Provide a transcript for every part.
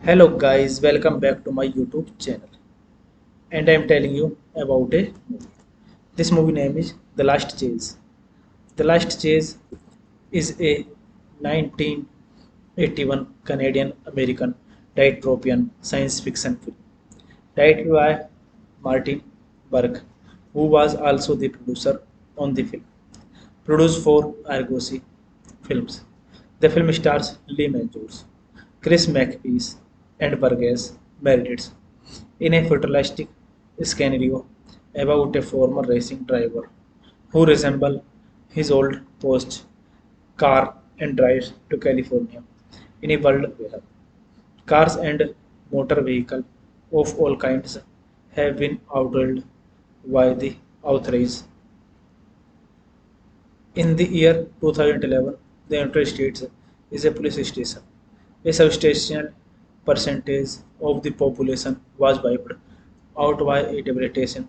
Hello guys, welcome back to my YouTube channel. And I am telling you about a movie. This movie name is The Last Chase. The Last Chase is a 1981 Canadian American dystopian science fiction film directed by Martin Burke, who was also the producer on the film. Produced for Argosy Films. The film stars Lee Majors, Chris McPeace, and Burgess Meredith in a futuristic scenario about a former racing driver who resembles his old post car and drives to California in a world where cars and motor vehicles of all kinds have been outlawed by the authorities. In the year 2011, the United States is a police station. A substantial percentage of the population was wiped out by a devastating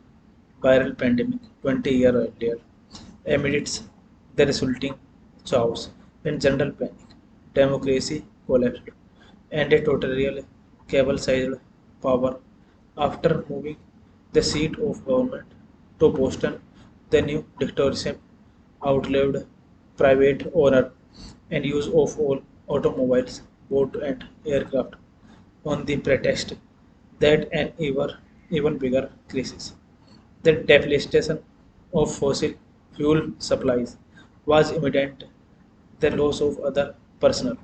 viral pandemic 20 years earlier. Amidst the resulting chaos and general panic, democracy collapsed, and a totalitarian cable-sized power. After moving the seat of government to Boston, the new dictatorship outlawed private owner and use of all automobiles, boat and aircraft on the pretext that an even bigger crisis, the devastation of fossil fuel supplies, was imminent. The loss of other personal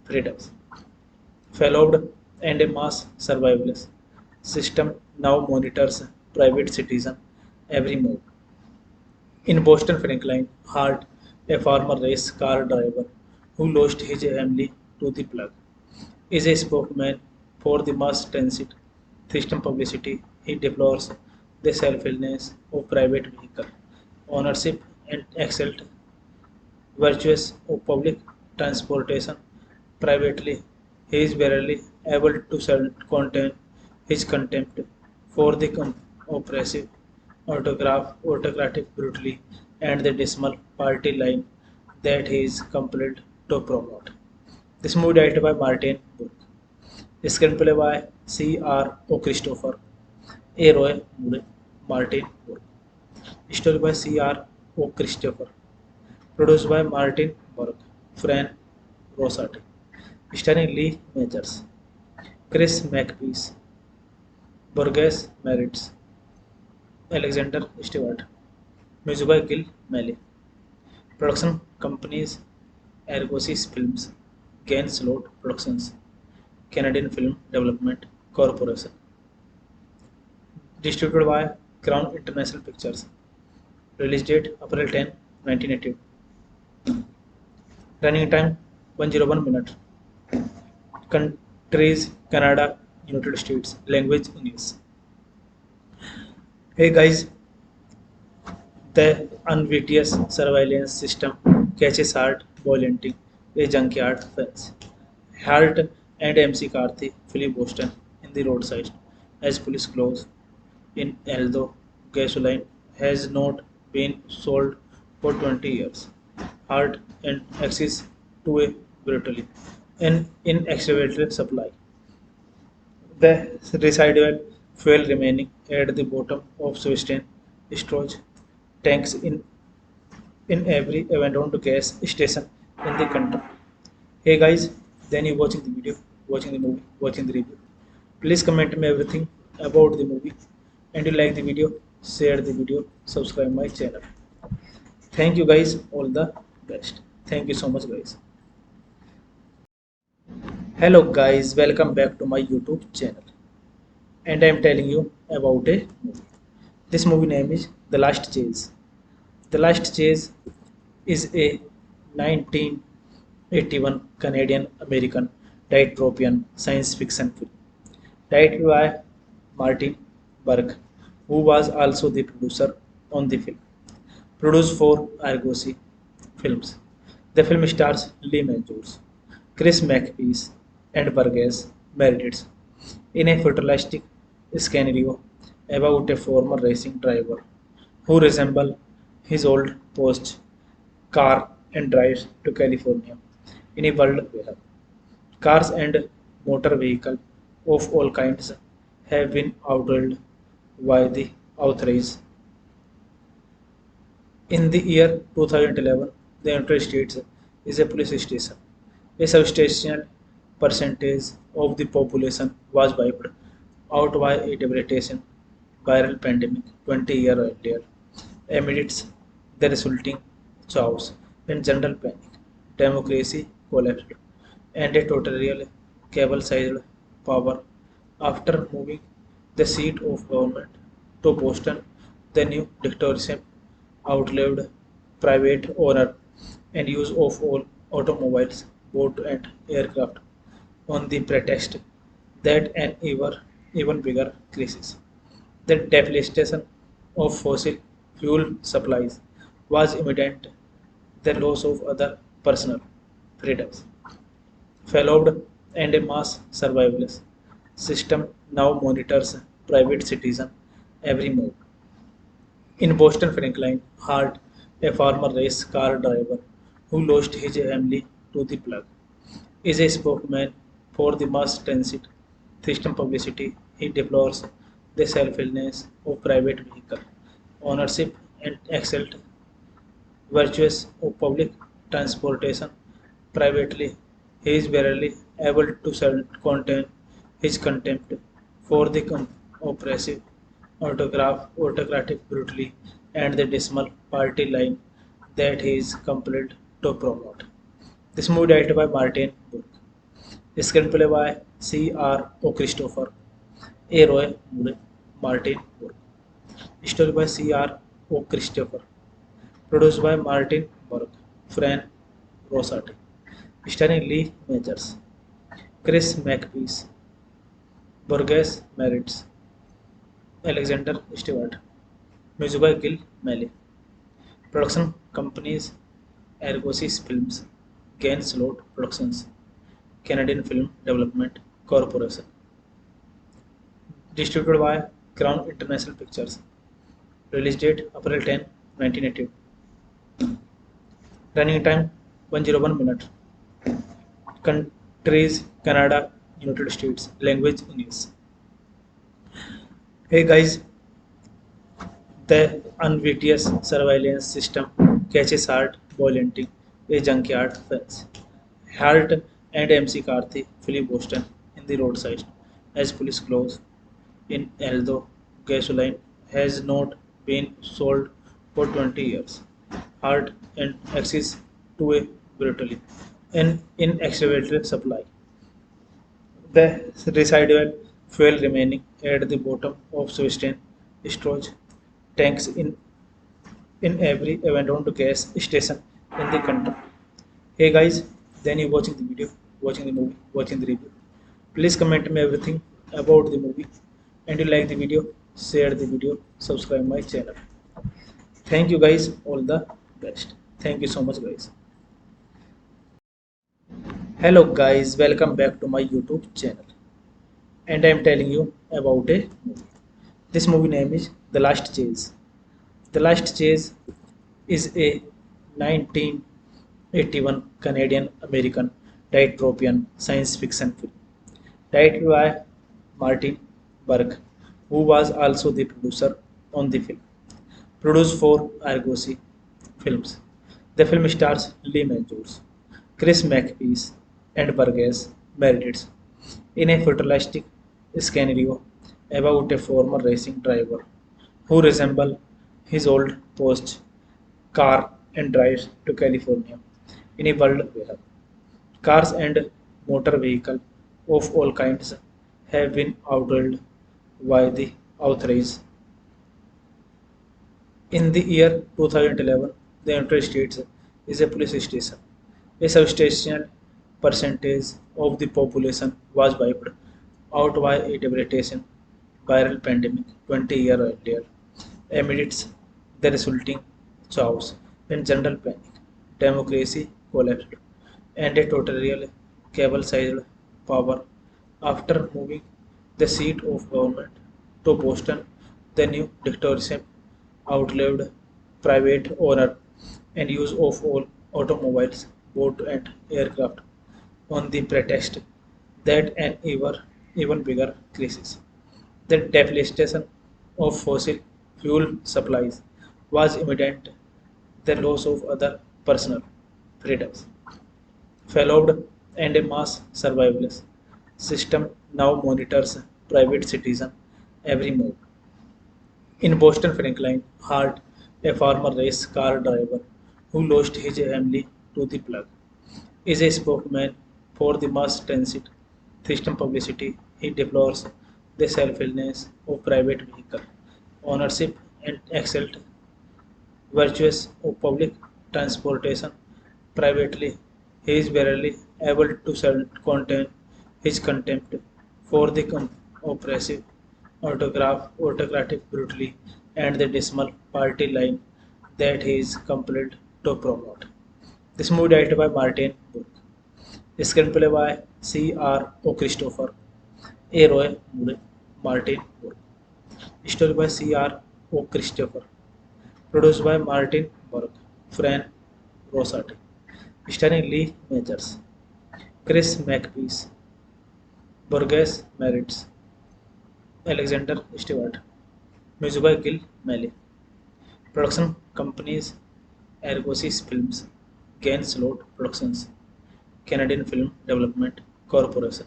freedoms followed, and a mass surveillance system now monitors private citizen every move. In Boston, Franklin Hart, a former race car driver who lost his family to the plug, is a spokesman for the mass transit system publicity. He deplores the selfishness of private vehicle ownership and exalt virtues of public transportation privately. He is barely able to contain his contempt for the oppressive autocratic brutality and the dismal party line that he is compelled to promote. This movie directed by Martin Burke. Screenplay by C. R. O. Christopher, A. Roy Moore, Martin Burke. Story by C. R. O. Christopher. Produced by Martin Burke, Fran Rosati. Starring Lee Majors, Chris McPeace, Burgess Merits, Alexander Stewart, music by Gil Malley. Production companies Argosys Films, Gain Slot Productions, Canadian Film Development Corporation. Distributed by Crown International Pictures. Release date April 10, 1982. Running time 101 minutes. Countries Canada, United States. Language English. Hey guys, the unwittingly surveillance system catches Hart violating a junkyard fence. Hart and MC Karthi flee Boston in the roadside as police close in, although gasoline has not been sold for 20 years. Hart and access to a brutally an inexhaustible supply. The residual fuel remaining at the bottom of Swistain storage tanks in every abandoned gas station in the country. Hey guys, then you watching the video, watching the movie, watching the review. Please comment me everything about the movie, and you like the video, share the video, subscribe my channel. Thank you guys, all the best. Thank you so much guys. Hello guys, welcome back to my YouTube channel. And I am telling you about a movie. This movie name is The Last Chase. The Last Chase is a 1981 Canadian American dystopian science fiction film directed by Martin Burke, who was also the producer on the film. Produced for Argosy Films. The film stars Lee Majors, Chris McPeace, and Burgess Meredith in a futuristic scenario about a former racing driver who resembles his old post car and drives to California in a world where cars and motor vehicles of all kinds have been outlawed by the authorities. In the year 2011, the United States is a police station. A substantial percentage of the population was wiped out by a devastating viral pandemic 20 years earlier. Amidst the resulting chaos and general panic, democracy collapsed, and a totalitarian cable-sized power. After moving the seat of government to Boston, the new dictatorship outlawed private owner and use of all automobiles, boat and aircraft on the pretext that an even bigger crisis, the depletion of fossil fuel supplies, was imminent. The loss of other personal freedoms followed, and a mass surveillance system now monitors private citizen every move. In Boston, Franklin Hart, a former race car driver who lost his family to the plug, is a spokesman for the mass transit system publicity. He deplores the selfishness of private vehicle ownership and excelled virtues of public transportation privately. He is barely able to contain his contempt for the oppressive autocratic brutally and the dismal party line that he is compelled to promote. This movie directed by Martin Burke. Screenplay by C. R. O. Christopher, A. Roy Moore, Martin Burke. Story by C. R. O. Christopher. Produced by Martin Burke, Fran Rosati. Starring Lee Majors, Chris McPeace, Burgess Meredith, Alexander Stewart. Music by Gil Malley. Production companies Argosys Films, Gain Slot Productions, Canadian Film Development Corporation. Distributed by Crown International Pictures. Release date April 10, 1982. Running time 101 minutes. Countries Canada, United States. Language English. Hey guys, the unwittingly surveillance system catches Hart violating a junkyard fence. Hart and MC Karthi flee Boston in the roadside as police close in although gasoline has not been sold for 20 years. Hard and access to a brutally and inextricable supply. The residual fuel remaining at the bottom of Swiss storage tanks in every abandoned gas station in the country. Hey guys, then you watching the video, watching the movie, watching the review. Please comment me everything about the movie and you like the video, share the video, subscribe my channel. Thank you guys, all the best. Thank you so much guys. Hello guys, welcome back to my YouTube channel. And I am telling you about a movie. This movie name is The Last Chase. The Last Chase is a 1981 Canadian American dystopian science fiction film directed by Martin Burke, who was also the producer on the film. Produced for Argosy Films. The film stars Lee Majors, Chris McPeace, and Burgess Meredith in a futuristic scenario about a former racing driver who resembles his old post car and drives to California in a world where cars and motor vehicles of all kinds have been outlawed by the authorities. In the year 2011, the United States is a police station. A substantial percentage of the population was wiped out by a devastating viral pandemic 20 years earlier. Amidst the resulting chaos and general panic, democracy collapsed, and a totalitarian cable-sized power after moving the seat of government to Boston. The new dictatorship outlawed private owner and use of all automobiles, boat and aircraft on the pretext that an even bigger crisis, the devastation of fossil fuel supplies, was imminent. The loss of other personal freedoms followed, and a mass surveillance system now monitors private citizen every move. In Boston, Franklin Hart, a former race car driver who lost his family to the plug, is a spokesman for the mass transit system publicity. He deplores the selfishness of private vehicle ownership and exalt virtues of public transportation privately. He is barely able to contain his contempt for the oppressive autocratic brutality and the dismal party line that he is compelled to promote. This movie directed by Martin Burke. Screenplay by C. R. O. Christopher, A. Roy Moore, Martin Burke. Story by C. R. O. Christopher. Produced by Martin Burke, Fran Rosati. Starring Lee Majors, Chris McPeace, Burgess Meredith, Alexander Stewart. Music by Gil Melley. Production companies Argosy Films, Gain Slot Productions, Canadian Film Development Corporation.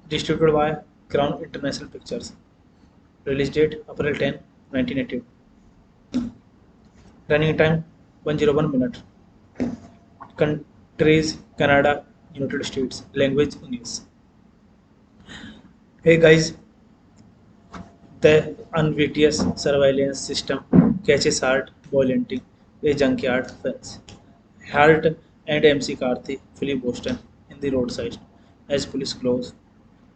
Distributed by Crown International Pictures. Release date April 10, 1982. Running time 101 minutes. Countries Canada, United States. Language English. Hey guys, the unwittingous surveillance system catches Hart violating a junkyard fence. Hart and MC Karthi flee Boston in the roadside as police close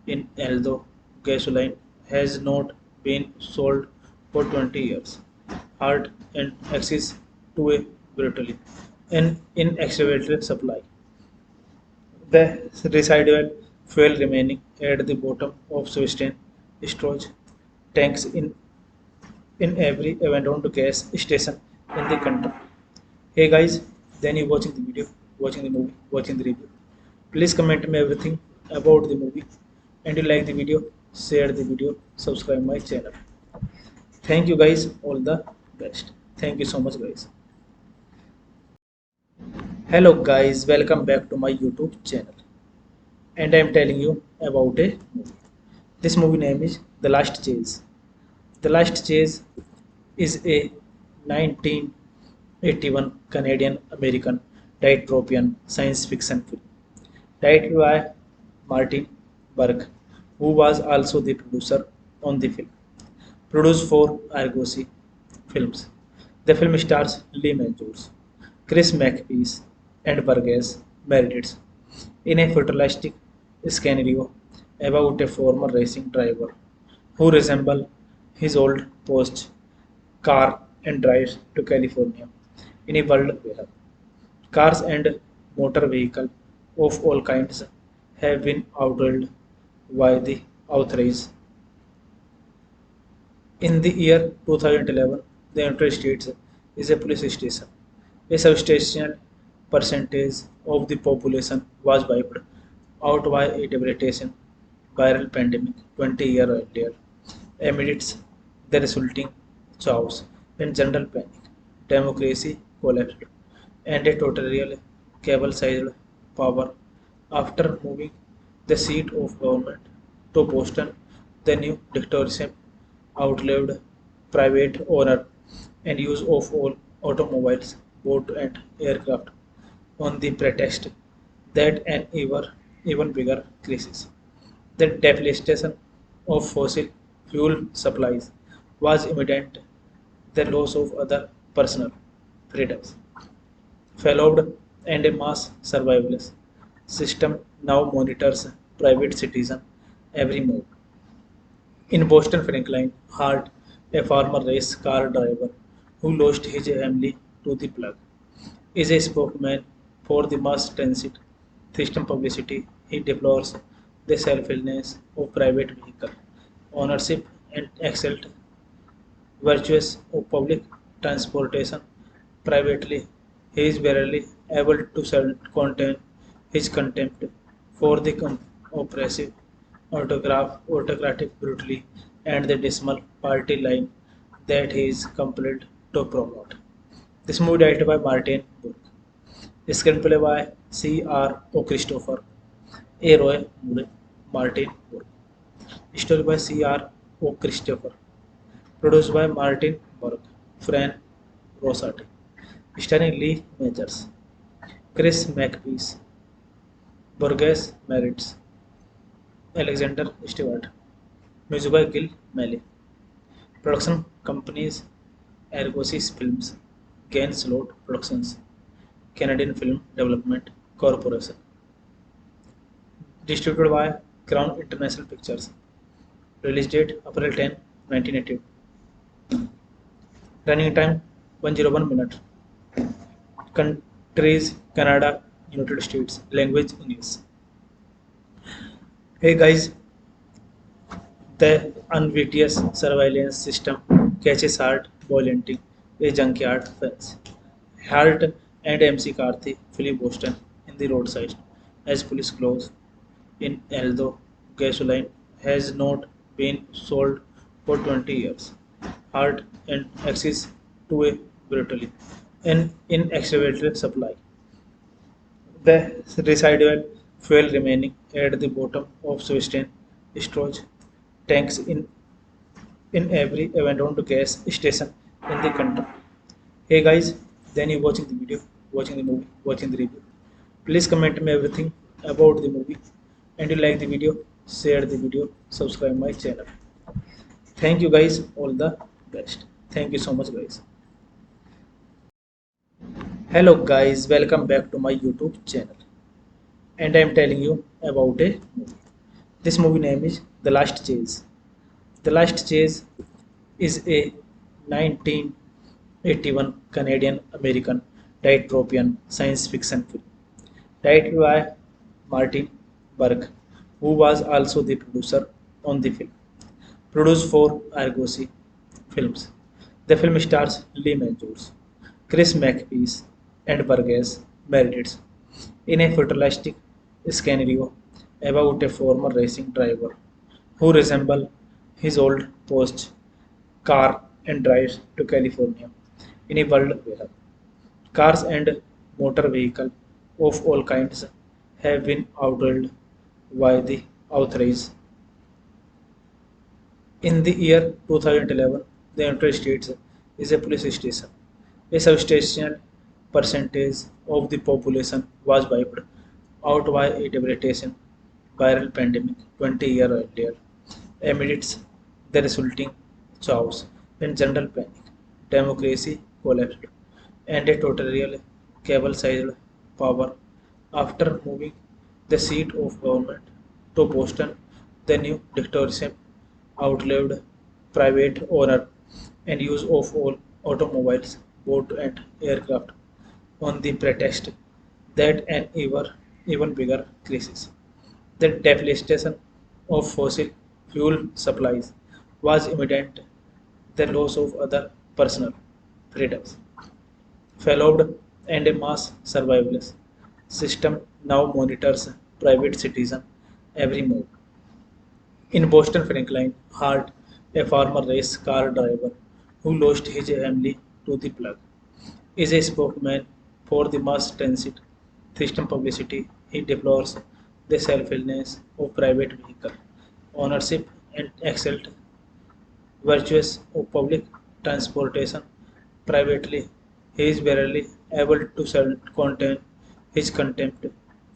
in, although gasoline has not been sold for 20 years. Hart and access to a brutally and inextricable supply. The residual fuel remaining at the bottom of Swiss storage tanks in every abandoned gas station in the country. Hey guys, then you watching the video, watching the movie, watching the review. Please comment me everything about the movie and you like the video, share the video, subscribe my channel. Thank you guys, all the best. Thank you so much guys. Hello guys, welcome back to my YouTube channel. And I am telling you about a movie. This movie name is The Last Chase. The Last Chase is a 1981 Canadian American dystopian science fiction film directed by Martin Burke, who was also the producer on the film. Produced for Argosy Films. The film stars Lee Majors, Chris McPeace, and Burgess Meredith in a futuristic scenario about a former racing driver who resembles his old post car and drives to California in a world where cars and motor vehicles of all kinds have been outlawed by the authorities. In the year 2011, the United States is a police station. A substantial percentage of the population was wiped out by a devastating viral pandemic 20 years earlier. Amidst the resulting chaos and general panic, democracy collapsed, and a totalitarian cable-sized power after moving the seat of government to Boston. The new dictatorship outlawed private owner and use of all automobiles, boat and aircraft on the pretext that an even bigger crisis. The devastation of fossil fuel supplies was imminent. The loss of other personal freedoms followed, and a mass surveillance system now monitors private citizens' every move. In Boston, Franklin Hart, a former race car driver who lost his family to the plague, is a spokesman for the mass transit system publicity. He deplores the selfishness of private vehicle ownership and exalt virtues of public transportation privately. He is barely able to contain his contempt for the oppressive autocratic brutally and the dismal party line that he is compelled to promote. This movie directed by Martin Burke. Screenplay by C. R. O. Christopher, A. Roy Moore, Martin Burke. Story by C. R. O. Christopher. Produced by Martin Burke, Fran Rosati. Starring Lee Majors, Chris McPeace, Burgess Meredith, Alexander Stewart. Music by Gil Malley. Production companies Argosy Films, Gain Slot Productions, Canadian Film Development Corporation. Distributed by Crown International Pictures. Release date April 10, 1982. Running time 101 minutes. Countries Canada, United States. Language English. Hey guys, the unwittingly surveillance system catches Hart violating a junkyard fence. Hart and MC Karthi flee Boston in the roadside as police close in, although gasoline has not been sold for 20 years. Hart and access to a brutally and inextricable supply. The residual fuel remaining at the bottom of Swiston storage tanks in every abandoned gas station in the country. Hey guys, then you watching the video, watching the movie, watching the review. Please comment me everything about the movie, and you like the video, share the video, subscribe my channel. Thank you guys, all the best. Thank you so much guys. Hello guys, welcome back to my YouTube channel. And I am telling you about a movie. This movie name is The Last Chase. The Last Chase is a 1981 Canadian American dystopian science fiction film directed by Martin Burke, who was also the producer on the film. Produced for Argosy Films. The film stars Lee Majors, Chris McPeace, and Burgess Meredith in a futuristic scenario about a former racing driver who resembles his old post car and drives to California in a world where cars and motor vehicles of all kinds have been outlawed by the authorities. In the year 2011, the United States is a police station. A substantial percentage of the population was wiped out by a devastating viral pandemic 20 years earlier. Amidst the resulting chaos and general panic, democracy collapsed, and a totalitarian cable-sized power after moving the seat of government to Boston. The new dictatorship outlawed private owner and use of all automobiles, boat and aircraft on the pretext that an even bigger crisis, the devastation of fossil fuel supplies, was imminent. The loss of other personal freedoms followed, and a mass surveillance system now monitors private citizen every move. In Boston, Franklin Hart, a former race car driver who lost his family to the plug, is a spokesman for the mass transit system publicity. He deplores the selfishness of private vehicle ownership and exalt virtues of public transportation privately. He is barely able to contain his contempt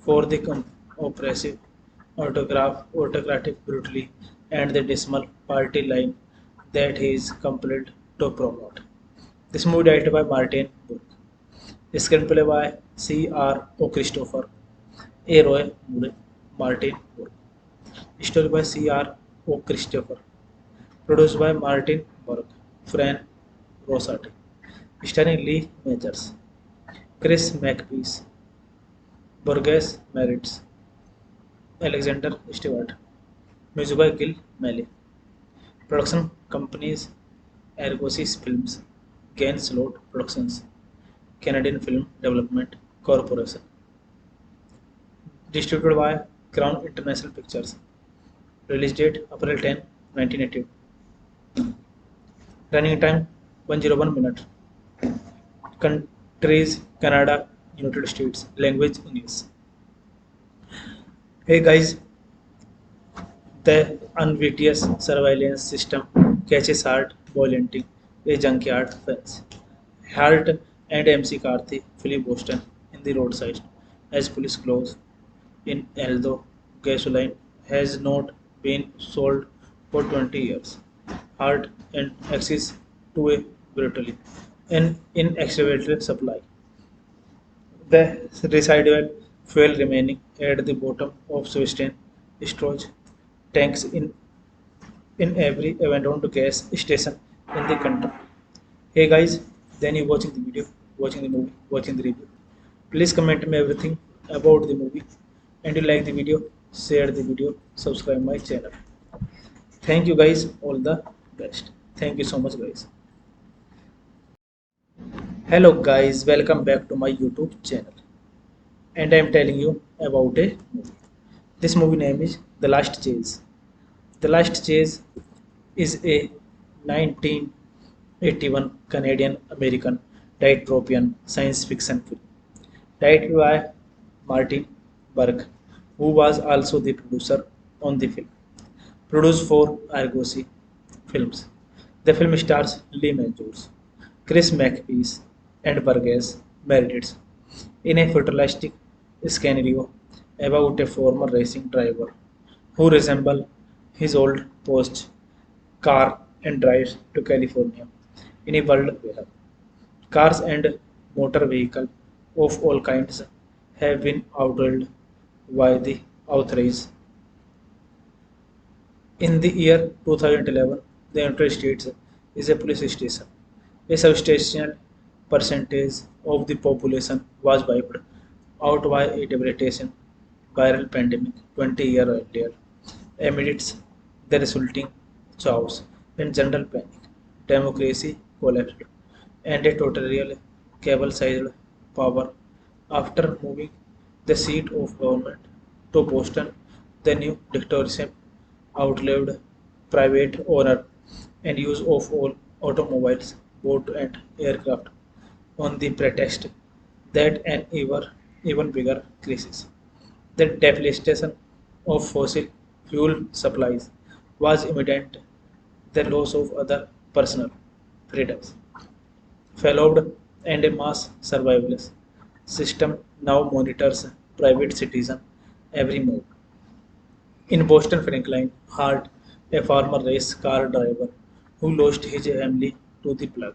for the oppressive autocratic brutally and the dismal party line that he is compelled to promote. This movie directed by Martin Burke. Screenplay by C. R. O. Christopher, A. Roy Moore, Martin Burke. Story by C. R. O. Christopher. Produced by Martin Burke, Fran Rosati. Starring Lee Majors, Chris Makepeace, Burgess Meredith, Alexander Stewart. Music by Gil Malley. Production companies Argosy Films, Gain Slot Productions, Canadian Film Development Corporation. Distributed by Crown International Pictures. Release date April 10, 1982. Running time 101 minutes. Countries Canada, United States. Language English. Hey guys, the unwittingly surveillance system catches Hart violating a junkyard fence. Hart and MC Karthi flee Boston in the roadside as police close in, although gasoline has not been sold for 20 years. Hart and access to a brutally and inexhaustible supply. The residual fuel remaining at the bottom of Swistain storage tanks in every abandoned gas station in the country. Hey guys, then you watching the video, watching the movie, watching the review. Please comment me everything about the movie, and you like the video, share the video, subscribe my channel. Thank you guys, all the best. Thank you so much guys. Hello guys, welcome back to my YouTube channel. And I am telling you about a movie. This movie name is The Last Chase. The Last Chase is a 1981 Canadian American dystopian science fiction film directed by Martin Burke, who was also the producer on the film. Produced for Argosy Films. The film stars Lee Majors, Chris Makepeace, and Burgess Meredith in a futuristic scenario about a former racing driver who resembles his old post car and drives to California in a world where cars and motor vehicles of all kinds have been outlawed by the authorities. In the year 2011, the United States is a police station. A substantial percentage of the population was wiped out by a devastating viral pandemic 20 years earlier. Amidst the resulting chaos and general panic, democracy collapsed, and a totalitarian cable-sized power after moving the seat of government to Boston. The new dictatorship outlawed private owner and use of all automobiles, boat and aircraft on the pretext that an even bigger crisis, the devastation of fossil fuel supplies, was imminent. the loss of other personal freedoms, followed and a mass surveillance system now monitors private citizen every move. In Boston, Franklin Hart, a former race car driver who lost his family to the plug,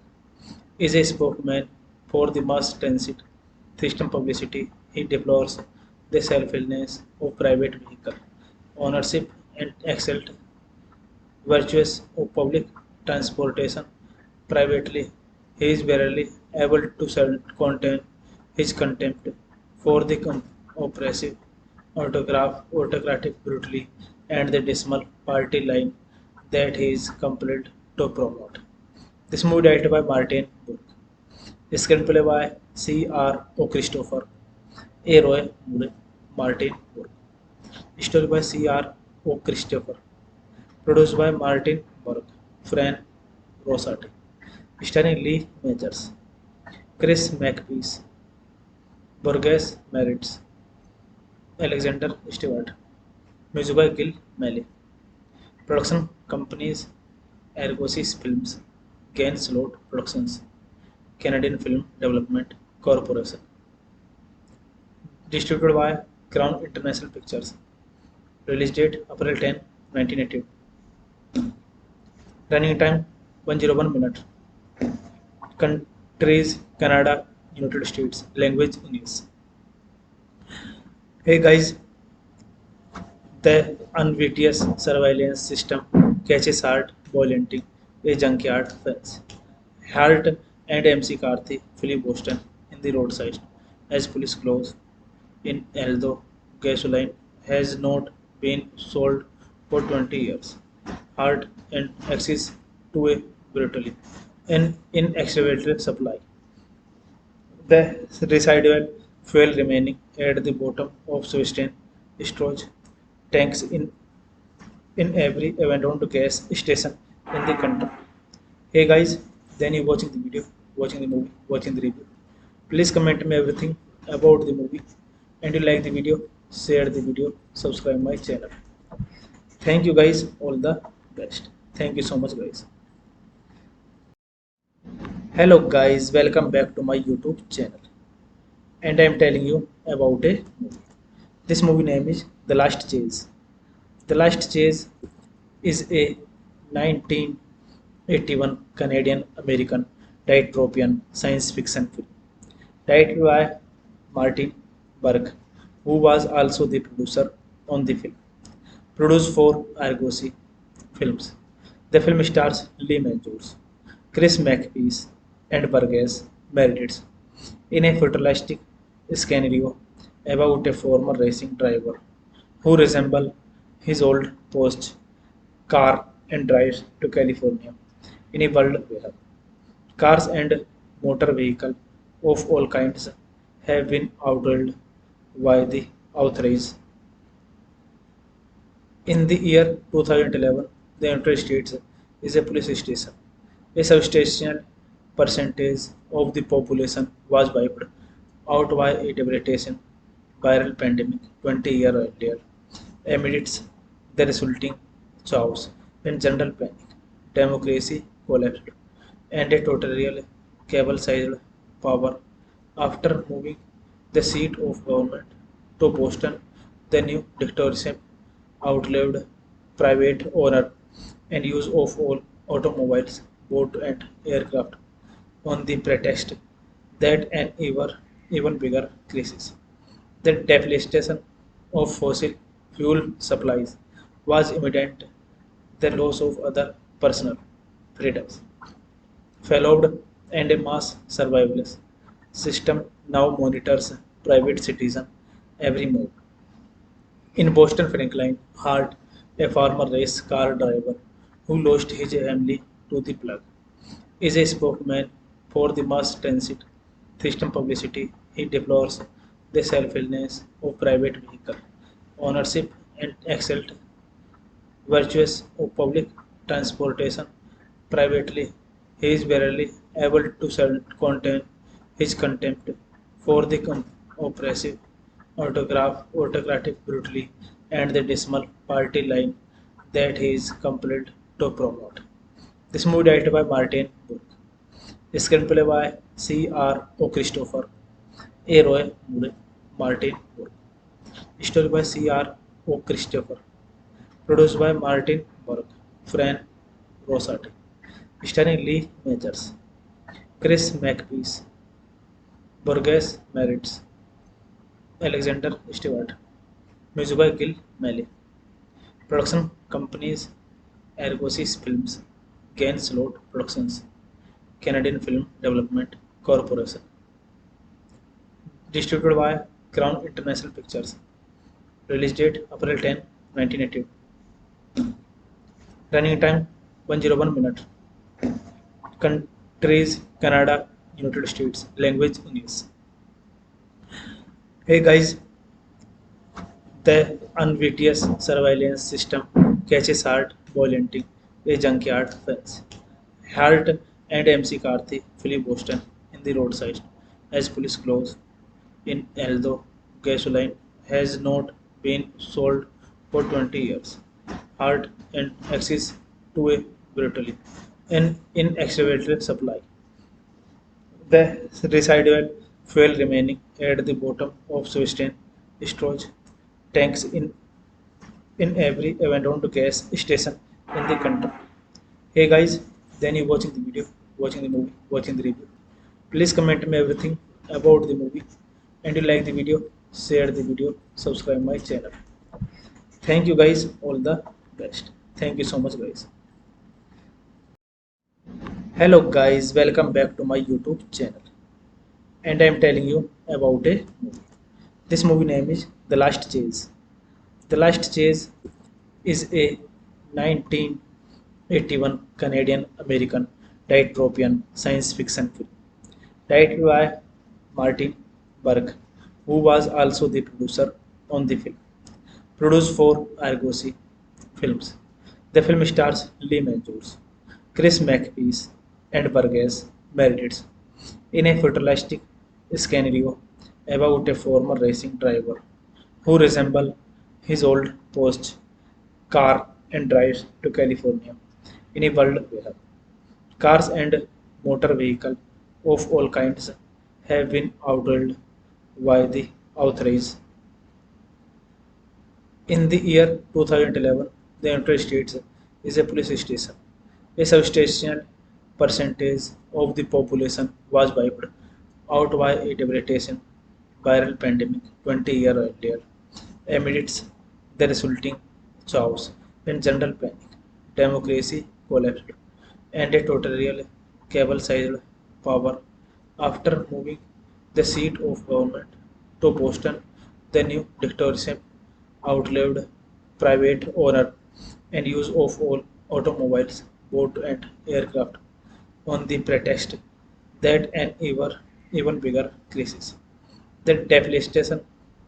is a spokesman for the mass transit system publicity. He deplores the selfishness of private vehicle ownership and excelled virtues of public transportation privately. He is barely able to contain his contempt for the oppressive autocratic brutally and the dismal party line that he is compelled to promote. This movie directed by Martin Burke. Screenplay by C. R. O. Christopher, A. Roy Moore, Martin Burke. Story by C. R. O. Christopher. Produced by Martin Burke, Fran Rosati. Starring Lee Majors, Chris McPeace, Burgess Meredith, Alexander Stewart. Music by Gil Melley. Production companies Argosy Films, Gain Slot Productions, Canadian Film Development Corporation. Distributed by Crown International Pictures. Release date April 10, 1982. Running time 101 minutes. Countries Canada, United States. Language English. Hey guys, the unwittingous surveillance system catches Hart violating a junkyard fence. Hart and MC Karthi flee Boston in the roadside as police close in, although gasoline has not been sold for 20 years. Hart and access to a brutally an inexhaustible supply. The residual fuel remaining at the bottom of Swistain storage tanks in every abandoned gas station in the country. Hey guys, then you watching the video, watching the movie, watching the review. Please comment me everything about the movie, and you like the video, share the video, subscribe my channel. Thank you guys, all the best. Thank you so much guys. Hello guys, welcome back to my YouTube channel. And I am telling you about a movie. This movie name is The Last Chase. The Last Chase is a 1981 Canadian American dystopian science fiction film directed by Martin Burke, who was also the producer on the film. Produced for Argosy Films. The film stars Lee Majors, Chris McPeace, and Burgess Meredith in a futuristic scenario about a former racing driver who resembles his old post car and drives to California in a world where cars and motor vehicles of all kinds have been outlawed by the authorities. In the year 2011, the United States is a police station. A substantial percentage of the population was wiped out by a devastating viral pandemic 20 years earlier. Amidst the resulting chaos and general panic, democracy collapsed, and a totalitarian cable-sized power. After moving the seat of government to Boston, the new dictatorship outlawed private owner and use of all automobiles, boat and aircraft on the pretext that an even bigger crisis, the devastation of fossil fuel supplies, was imminent. The loss of other personal freedoms, followed and a mass surveillance system now monitors private citizen every move. In Boston, Franklin Hart, a former race car driver who lost his family to the plug, is a spokesman for the mass transit system publicity. He deplores the selfishness of private vehicle ownership and excelled virtues of public transportation privately. He is barely able to contain his contempt for the oppressive autocratic brutally and the dismal party line that he is compelled to promote. This movie directed by Martin Burke. Screenplay by C.R. O. Christopher, A. Roy Moore, Martin Burke. Story by C.R. O. Christopher. Produced by Martin Burke, Fran Rosati. Starring Lee Majors, Chris Makepeace, Burgess Meredith, Alexander Stewart. Music by Gil Melley. Production companies Argosy Films, Gainslot Productions, Canadian Film Development Corporation. Distributed by Crown International Pictures. Release date April 10, 1982. Running time 101 minutes. Countries Canada, United States. Language English. Hey guys, the unwittingous surveillance system catches Hart violating a junkyard fence. Hart and MC Karthi flee Boston in the roadside as police close in, although gasoline has not been sold for 20 years. Hart and access to a brutally and inextricable supply. The residual fuel remaining at the bottom of Swiss storage tanks in every abandoned gas station in the country. Hey guys, then you watching the video, watching the movie, watching the review. Please comment me everything about the movie, and you like the video, share the video, subscribe my channel. Thank you guys, all the best. Thank you so much guys. Hello guys, welcome back to my YouTube channel. And I am telling you about a movie. This movie name is The Last Chase. The Last Chase is a 1981 Canadian American dystopian science fiction film directed by Martin Burke, who was also the producer on the film. Produced for Argosy Films. The film stars Lee Majors, Chris Makepeace, and Burgess Meredith in a futuristic scenario about a former racing driver who resembles his old post car and drives to California in a world where cars and motor vehicles of all kinds have been outlawed by the authorities. In the year 2011, the United States is a police station. A substantial percentage of the population was wiped out by a devastating viral pandemic 20 years earlier. Amidst the resulting chaos and general panic, democracy collapsed, and a totalitarian cable-sized power. After moving the seat of government to Boston, the new dictatorship outlawed private owner and use of all automobiles, boat and aircraft on the pretext that an even bigger crisis, the depletion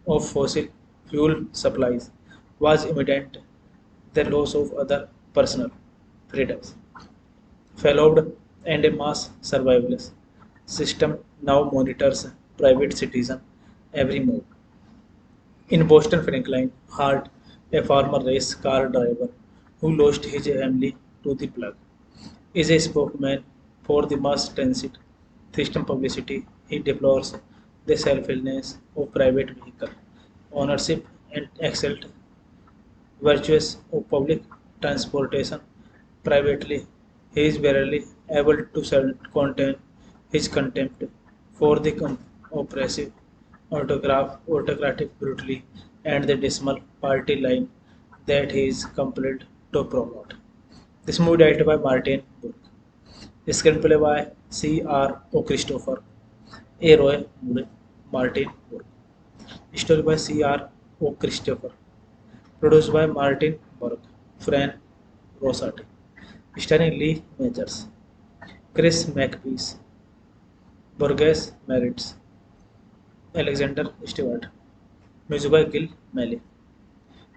of fossil fuel supplies, was imminent. The loss of other personal freedoms followed, and a mass surveillance system now monitors private citizen every move. In Boston, Franklin Hart, a former race car driver who lost his family to the plague, is a spokesman for the mass transit system publicity. He deplores the selfishness of private vehicle ownership and exalt virtues of public transportation privately. He is barely able to contain his contempt for the oppressive autocratic brutality and the dismal party line that he is compelled to promote. This movie directed by Martin Burke. Screenplay by C.R. O. Christopher, A. Roy Moore, Martin Burke. Story by C.R. O. Christopher. Produced by Martin Burke, Fran Rosati. Starring Lee Majors, Chris Makepeace, Burgess Meredith, Alexander Stewart. Music by Gil Melley.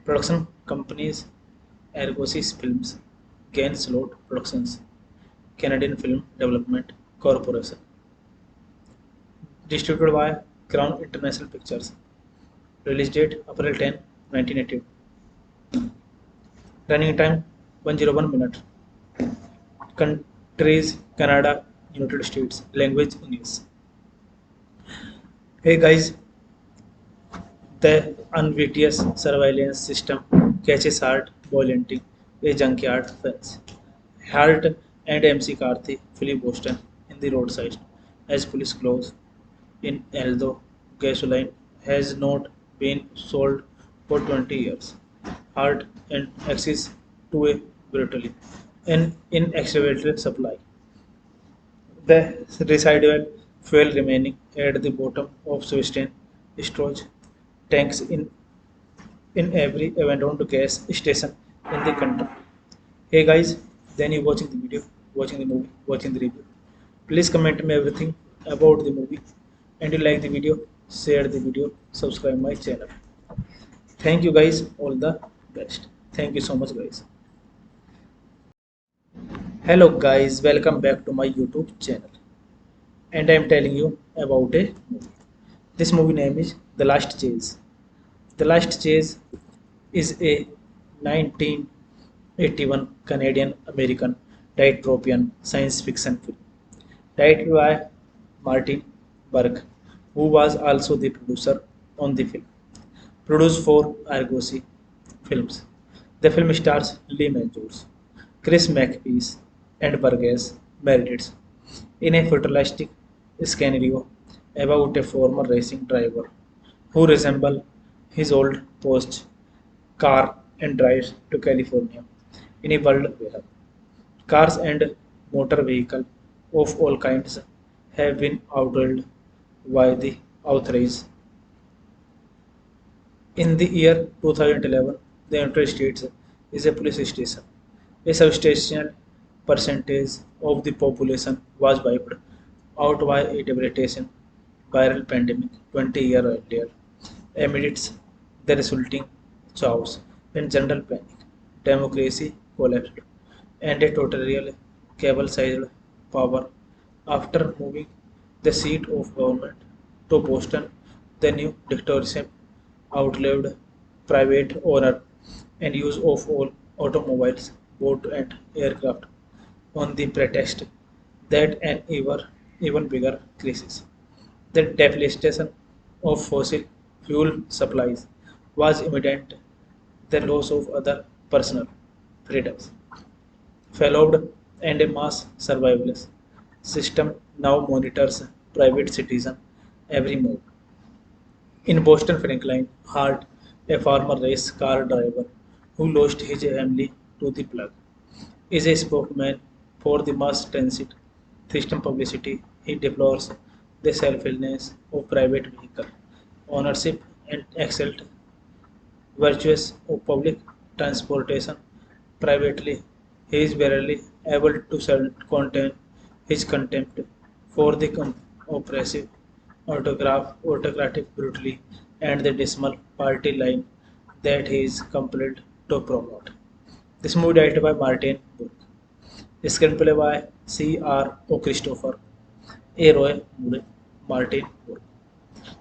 Production companies Argosy Films, Gainslot Productions, Canadian Film Development Corporation. Distributed by Crown International Pictures. Release date April 10, 1982. Running time 101 minutes. Countries Canada, United States. Language English. Hey guys, the unwittingly surveillance system catches Hart violating a junkyard fence. Hart and MC Karthi flee Boston in the roadside as police close in, although gasoline has not been sold for 20 years. Hart and access to a brutally and inextricable supply. The residual fuel remaining at the bottom of Swistain storage tanks in every abandoned gas station in the country. Hey guys, then you watching the video, watching the movie, watching the review. Please comment me everything about the movie, and you like the video, share the video, subscribe my channel. Thank you guys, all the best. Thank you so much guys. Hello guys, welcome back to my YouTube channel. And I am telling you about a movie. This movie name is The Last Chase. The Last Chase is a 1981 Canadian American dystopian science fiction film directed by Martin Burke, who was also the producer on the film. Produced for Argosy Films. The film stars Lee Majors, Chris McPeace, and Burgess Meredith in a futuristic scenario about a former racing driver who resembles his old post car and drives to California in a world where cars and motor vehicles of all kinds have been outlawed by the authorities. In the year 2011, the United States is a police station. A substantial percentage of the population was wiped out by a devastating viral pandemic 20 years earlier. Amidst the resulting chaos and general panic, democracy collapsed, and a totalitarian cable-sized power. After moving the seat of government to Boston, the new dictatorship outlawed private owner and use of all automobiles, boat and aircraft on the pretext that an even bigger crisis. The devastation of fossil fuel supplies was imminent. The loss of other personal freedoms followed, and a mass surveillance system now monitors private citizens' every move. In Boston, Franklin Hart, a former race car driver who lost his family to the plug, is a spokesman for the mass transit system publicity. He deplores the selfishness of private vehicle ownership and exalt virtues of public transportation privately. He is barely able to contain his contempt for the oppressive autocratic brutality and the dismal party line that he is compelled to promote. This movie directed by Martin Burke. Screenplay by C. R. O. Christopher, A. Roy Moore, Martin Burke.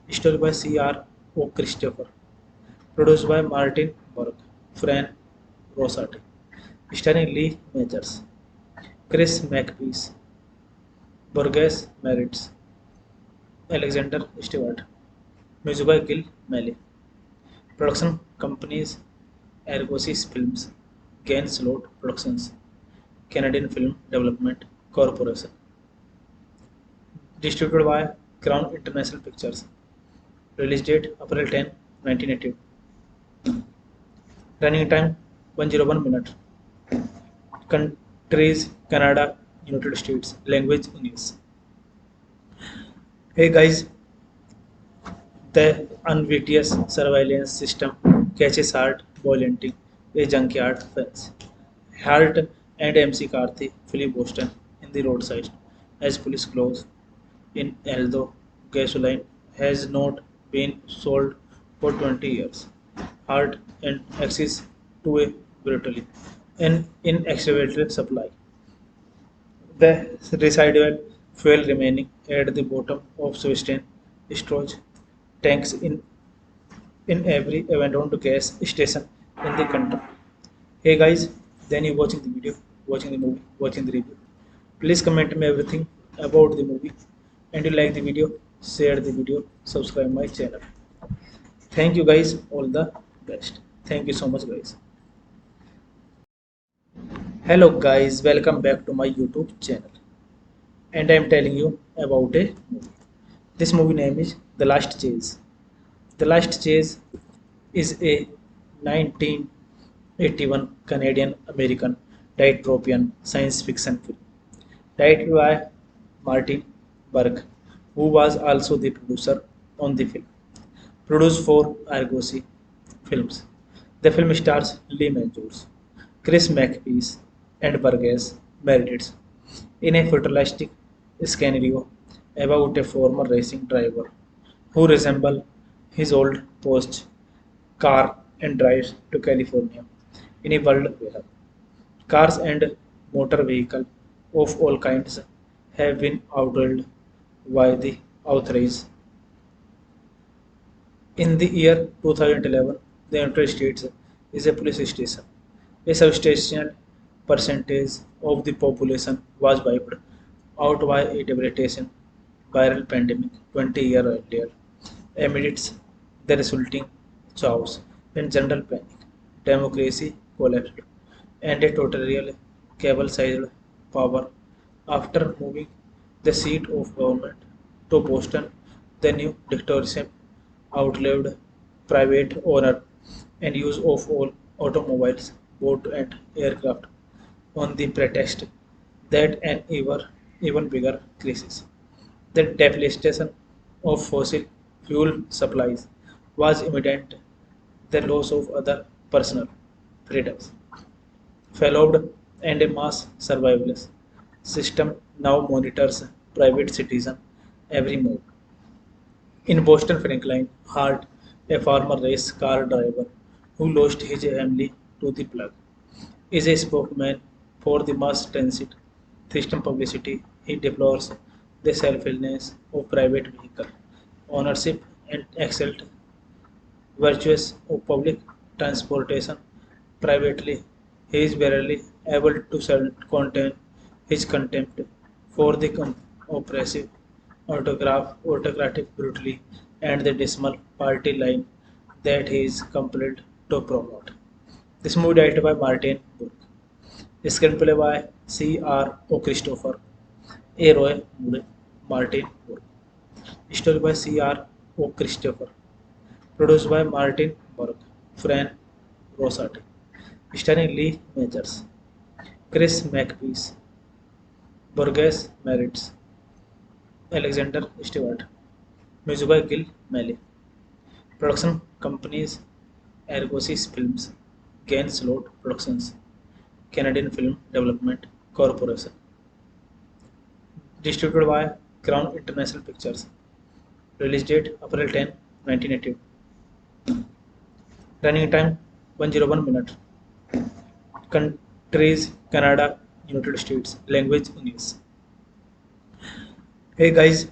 Story by C. R. O. Christopher. Produced by Martin Burke, Fran Rosati. Starring Lee Majors, Chris McPeace, Burgess Meredith, Alexander Stewart. Music by Gil Malley. Production companies Argosy Films, Gain Slot Productions, Canadian Film Development Corporation. Distributed by Crown International Pictures. Release date April 10, 1982. Running time 101 minutes. Countries Canada, United States. Language English. Hey guys, the unwittingly surveillance system catches Hart violating a junkyard fence. Hart and MC Karthi flee Boston in the roadside as police close in, although gasoline has not been sold for 20 years. Hart and access to a brutally and inextricable supply. The residual fuel remaining at the bottom of Swistain storage tanks in every abandoned gas station in the country. Hey guys, then you watching the video, watching the movie, watching the review. Please comment me everything about the movie, and you like the video, share the video, subscribe my channel. Thank you guys, all the best. Thank you so much guys. Hello guys, welcome back to my YouTube channel. And I am telling you about a movie. This movie name is The Last Chase. The Last Chase is a 1981 Canadian American dystopian science fiction film directed by Martin Burke, who was also the producer on the film. Produced for Argosy Films. The film stars Lee Majors, Chris McPeace, and Burgess Meredith in a futuristic scenario about a former racing driver who resembles his old post car and drives to California in a world where cars and motor vehicles of all kinds have been outlawed by the authorities. In the year 2011, the United States is a police station. A substantial percentage of the population was wiped out by a devastating viral pandemic 20 years earlier. Amidst the resulting chaos and general panic, democracy collapsed, and a totalitarian cable-sized power. After moving the seat of government to Boston, the new dictatorship outlawed private owner and use of all automobiles, boat and aircraft on the pretext that an even bigger crisis, the depletion of fossil fuel supplies, was imminent. The loss of other personal freedoms followed, and a mass surveillance system now monitors private citizen every move. In Boston, Franklin Hart, a former race car driver who lost his family to the plug, is a spokesman for the mass transit system publicity. He deplores the selfishness of private vehicle ownership and excelled virtues of public transportation privately. He is barely able to contain his contempt for the oppressive autocratic brutality and the dismal party line that he is compelled to promote. This movie directed by Martin Burke. Screenplay by C. R. O. Christopher, A. Roy Moore, Martin Burke. Story by C. R. O. Christopher. Produced by Martin Burke, Fran Rosati. Starring Lee Majors, Chris McPeace, Burgess Meredith, Alexander Stewart. Music by Gil Melley. Production companies Argosy Films, Gain Slot Productions, Canadian Film Development Corporation. Distributed by Crown International Pictures. Release date April 10, 1982. Running time 101 minutes. Countries Canada, United States. Language English. Hey guys,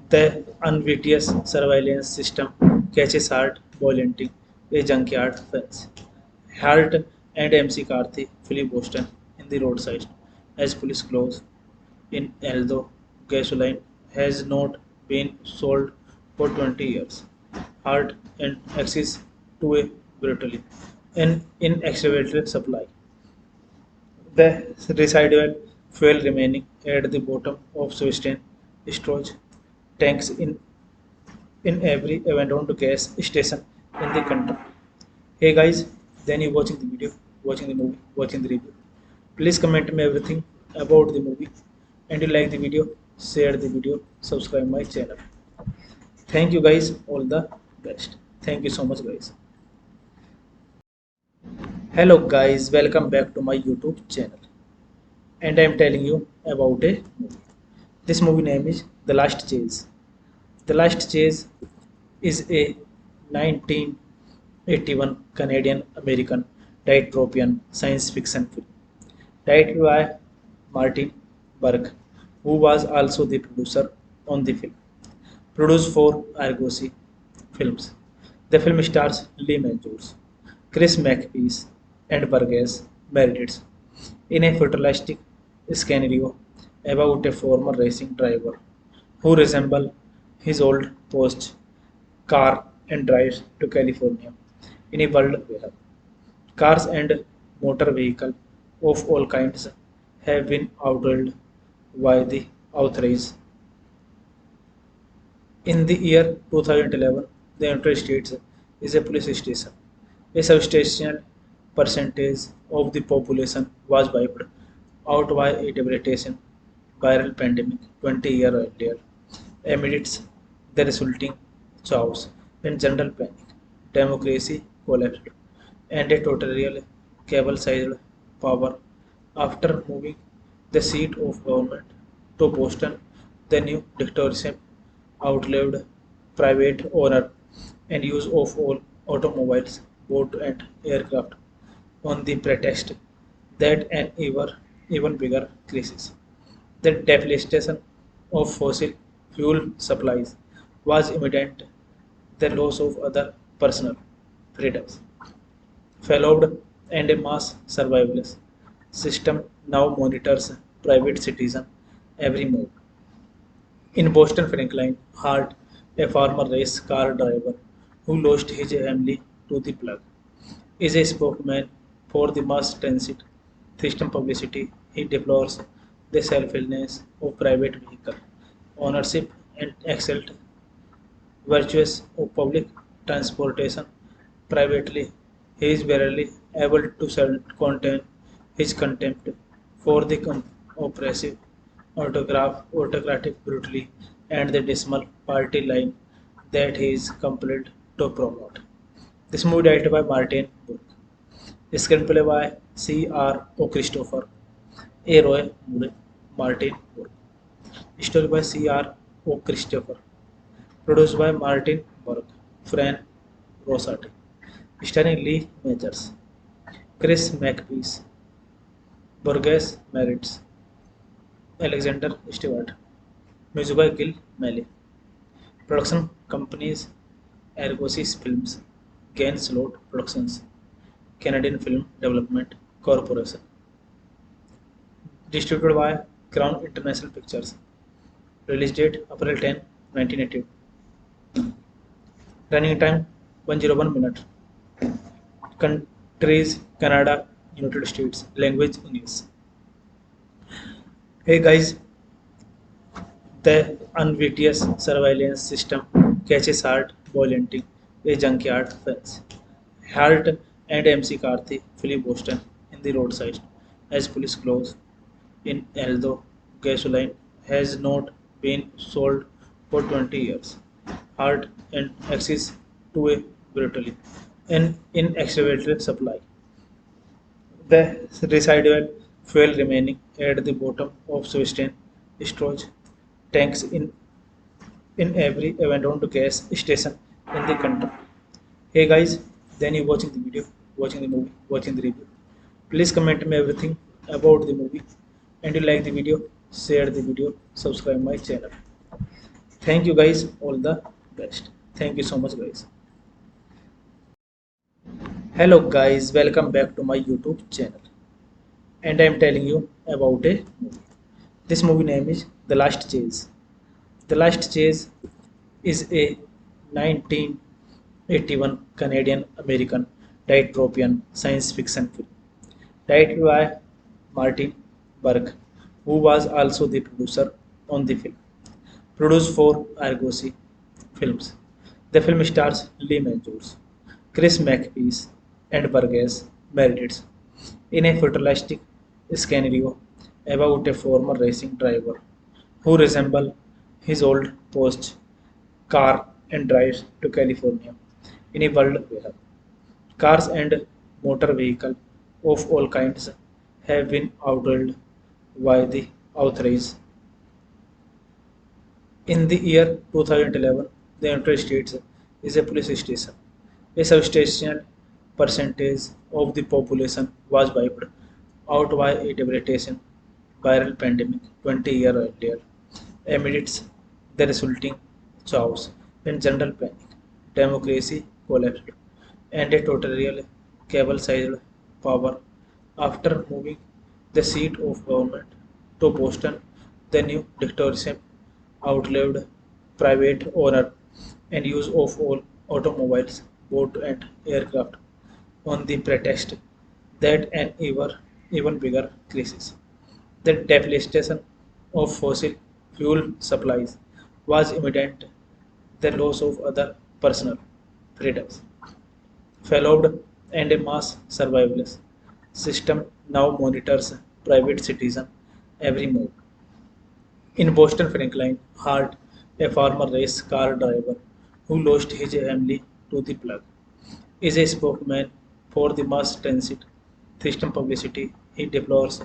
the unwittingly surveillance system catches Hart violating a junkyard fence. Hart and MC Karthi flee Boston in the roadside as police close in, although gasoline has not been sold for 20 years. Hart and access to a brutally and inexhaustible supply. The residual fuel remaining at the bottom of Swiss storage tanks in every abandoned gas station in the country. Hey guys, then you watching the video, watching the movie, watching the review. Please comment me everything about the movie, and you like the video, share the video, subscribe my channel. Thank you guys, all the best. Thank you so much guys. Hello guys, welcome back to my YouTube channel. And I am telling you about a movie. This movie name is The Last Chase. The Last Chase is a 1981 Canadian American dystopian science fiction film directed by Martin Burke, who was also the producer on the film. Produced for Argosy Films. The film stars Lee Majors, Chris McPeace, and Burgess Meredith in a futuristic scenario about a former racing driver who resembles his old post car and drives to California in a world where cars and motor vehicles of all kinds have been outlawed by the authorities. In the year 2011, the United States is a police station. A substantial percentage of the population was wiped out by a devastating viral pandemic 20 years earlier. Amidst the resulting chaos and general panic, democracy collapsed, and a totalitarian cable-sized power after moving the seat of government to Boston, the new dictatorship outlawed private owner and use of all automobiles, boat and aircraft on the pretext that an even bigger crisis. The devastation of fossil fuel supplies was imminent. The loss of other personal freedoms followed, and a mass surveillance system now monitors private citizen every move. In Boston, Franklin Hart, a former race car driver who lost his family to the plug, is a spokesman for the mass transit system publicity. He deplores the selfishness of private vehicle ownership and exalt virtues of public transportation privately. He is barely able to contain his contempt for the oppressive autocratic brutality and the dismal party line that he is compelled to promote. This movie directed by Martin Burke. Screenplay by C. R. O. Christopher, A. Roy Moore, Martin Burke. Story by C. R. O. Christopher. Produced by Martin Burke, Fran Rosati. Starring Lee Majors, Chris McPeace, Burgess Meredith, Alexander Stewart. Music by Gil Melley. Production companies Argosy Films, Gain Slot Productions, Canadian Film Development Corporation. Distributed by Crown International Pictures. Release date April 10, 1982. Running time 101 minutes. Countries Canada, United States. Language English. Hey guys, the unwittingous surveillance system catches Hart violating a junkyard fence. Hart and MC Karthi flee Boston in the roadside as police close in, although gasoline has not been sold for 20 years. Hart and access to a brutally and inextricable supply. The residual fuel remaining at the bottom of Swiss storage tanks in every abandoned gas station in the country. Hey guys, then you watching the video, watching the movie, watching the review. Please comment me everything about the movie, and you like the video, share the video, subscribe my channel. Thank you guys, all the best. Thank you so much guys. Hello guys, welcome back to my YouTube channel. And I am telling you about a movie. This movie name is The Last Chase. The Last Chase is a 1981 Canadian American dystopian science fiction film directed by Martin Burke, who was also the producer on the film. Produced for Argosy Films. The film stars Lee Majors, Chris McPeace, and Burgess Meredith in a futuristic scenario about a former racing driver who resembles his old post car and drives to California in a world where cars and motor vehicles of all kinds have been outlawed by the authorities. In the year 2011, the United States is a police station. A substantial percentage of the population was wiped out by a devastating viral pandemic 20 years earlier. Amidst the resulting chaos and general panic, democracy collapsed, and a totalitarian cable-sized power after moving the seat of government to Boston, the new dictatorship outlawed private owner and use of all automobiles, boat and aircraft on the pretext that an even bigger crisis, the depletion of fossil fuel supplies, was imminent. The loss of other personal freedoms followed, and a mass surveillance system now monitors private citizen every move. In Boston, Franklin Hart, a former race car driver who lost his family to the plug, is a spokesman for the mass transit system publicity. He deplores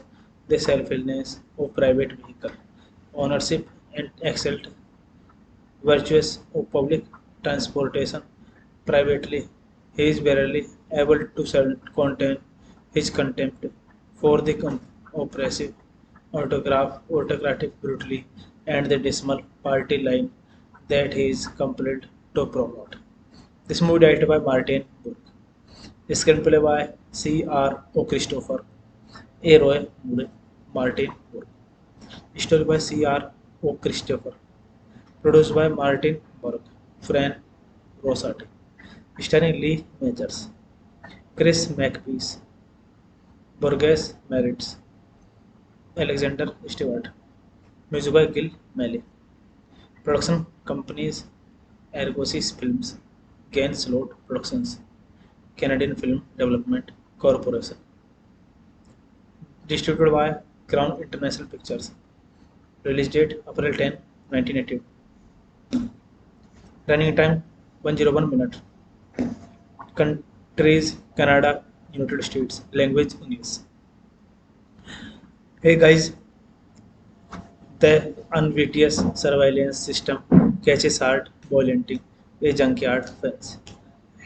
the selfishness of private vehicle ownership and excelled virtues of public transportation privately. He is barely able to contain his contempt for the oppressive autocratic brutality and the dismal party line that he is compelled to promote. This movie directed by Martin Burke. Screenplay by C.R. O. Christopher, A. Roy Moore, Martin Burke. Story by C.R. O. Christopher. Produced by Martin Burke, Fran Rosati. Starring Lee Majors, Chris McPeace, Burgess Meredith, Alexander Stewart. Music by Gil Malley. Production companies Argosys Films, Gain Slot Productions, Canadian Film Development Corporation. Distributed by Crown International Pictures. Release date April 10, 1982. Running time 101 minutes. Countries Canada, United States. Language English. Hey guys, the unwittingly surveillance system catches Hart violating a junkyard fence.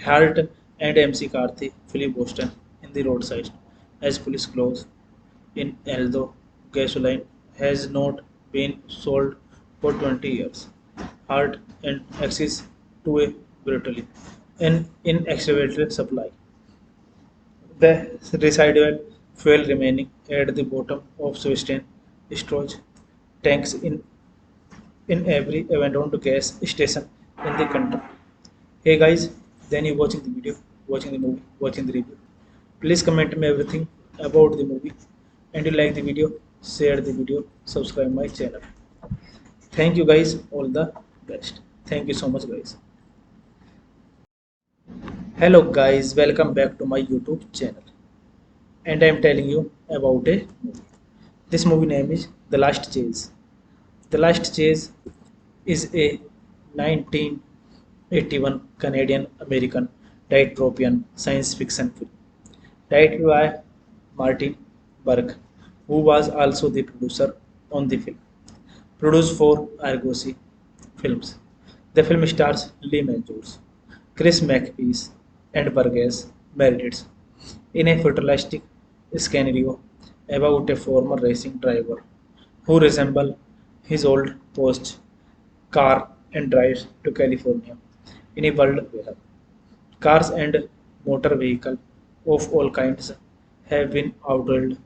Hart and MC Carthy flee Boston in the roadside as police close in, although gasoline has not been sold for 20 years. Hart and access to a brutally an inextricable supply. The residual fuel remaining at the bottom of Swiston storage tanks in every abandoned gas station in the country. Hey guys, then you watching the video, watching the movie, watching the review. Please comment me everything about the movie, and you like the video, share the video, subscribe my channel. Thank you guys, all the best. Thank you so much guys. Hello guys, welcome back to my YouTube channel. And I am telling you about a movie. This movie name is The Last Chase. The Last Chase is a 1981 Canadian American dystopian science fiction film directed by Martin Burke, who was also the producer on the film. Produced for Argosy Films. The film stars Lee Majors, Chris McPeace, and Burgess Meredith in a futuristic scenario about a former racing driver who resembles his old post car and drives to California in a world where cars and motor vehicles of all kinds have been outlawed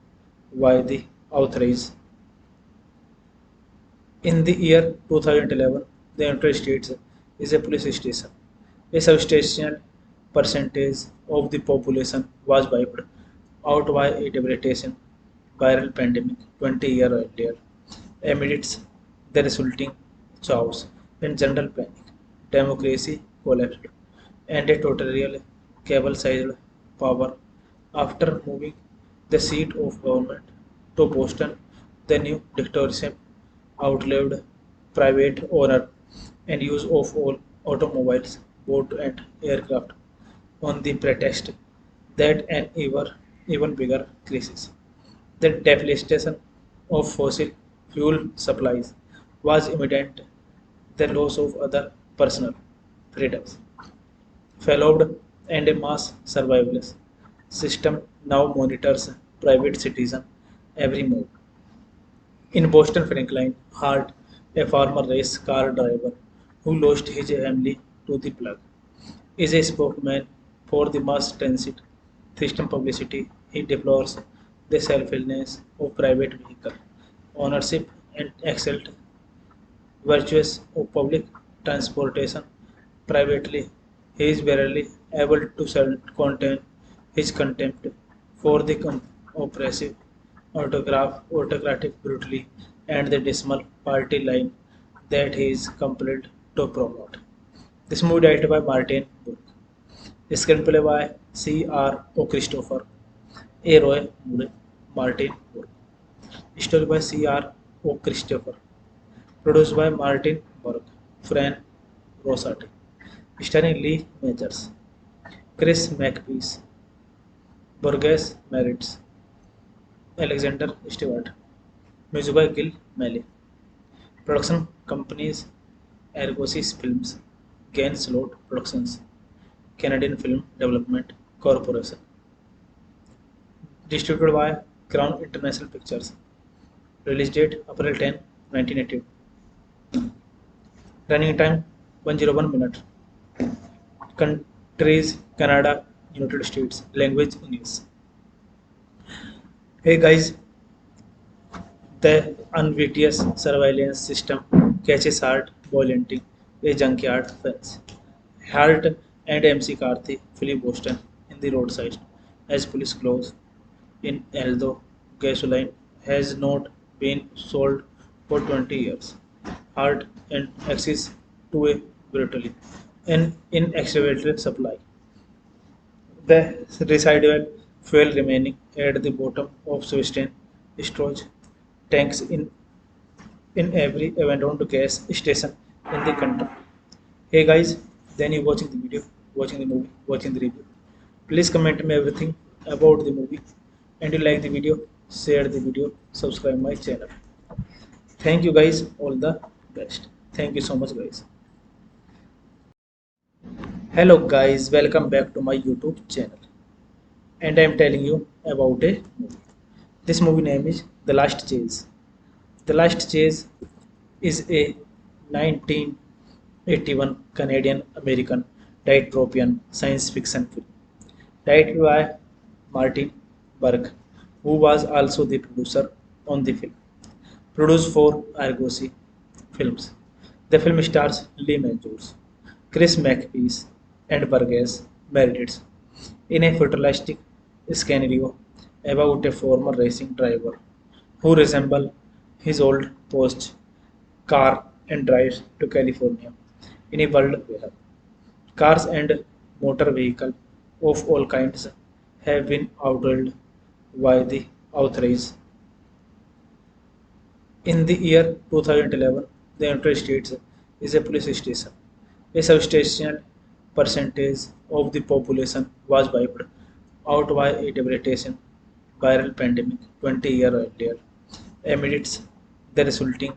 by the authorities. In the year 2011, the United States is a police station. A substantial percentage of the population was wiped out by a devastating viral pandemic 20 years earlier. Amidst the resulting chaos and general panic, democracy collapsed, and a totalitarian cable-sized power. After moving the seat of government to Boston, the new dictatorship outlawed private owner and use of all automobiles, boat and aircraft on the pretext that an even bigger crisis, the depletion of fossil fuel supplies, was imminent. The loss of other personal freedoms followed, and a mass surveillance system now monitors private citizen every move. In Boston, Franklin Hart, a former race car driver who lost his family to the plug, is a spokesman for the mass transit system publicity. He deplores the selfishness of private vehicle ownership and excelled virtues of public transportation privately. He is barely able to contain his contempt for the oppressive autocratic brutally and the dismal party line that he is compelled to promote. This movie directed by Martin Burke. Screenplay by C. R. O. Christopher, A. Roy Moore, Martin Burke. Story by C. R. O. Christopher. Produced by Martin Burke, Fran Rosati. Starring Lee Majors, Chris Makepeace, Burgess Meredith, Alexander Stewart. Music by Gil Malley. Production companies Argosy Films, Gain Slot Productions, Canadian Film Development Corporation. Distributed by Crown International Pictures. Release date April 10, 1982. Running time 101 minutes. Countries Canada, United States. Language English. Hey guys, the unwittingous surveillance system catches Hart violating a junkyard fence. Hart and MC Karthi flee Boston in the roadside as police close in, although gasoline has not been sold for 20 years. Hart and access to a brutally an inexhaustible supply. The residual fuel remaining at the bottom of Swistain storage tanks in every abandoned gas station in the country. Hey guys, then you watching the video, watching the movie, watching the review. Please comment me everything about the movie, and you like the video, share the video, subscribe my channel. Thank you guys, all the best. Thank you so much guys. Hello guys, welcome back to my YouTube channel. And I am telling you about a movie. This movie name is The Last Chase. The Last Chase is a 1981 Canadian American dystopian science fiction film directed by Martin Burke, who was also the producer on the film. Produced for Argosy Films. The film stars Lee Majors, Chris Makepeace, and Burgess Meredith in a futuristic scenario about a former racing driver who resembles his old post car and drives to California in a world where cars and motor vehicles of all kinds have been outlawed by the authorities. In the year 2011, the United States is a police station. A substantial percentage of the population was wiped out by a devastating viral pandemic 20 years earlier. Amidst the resulting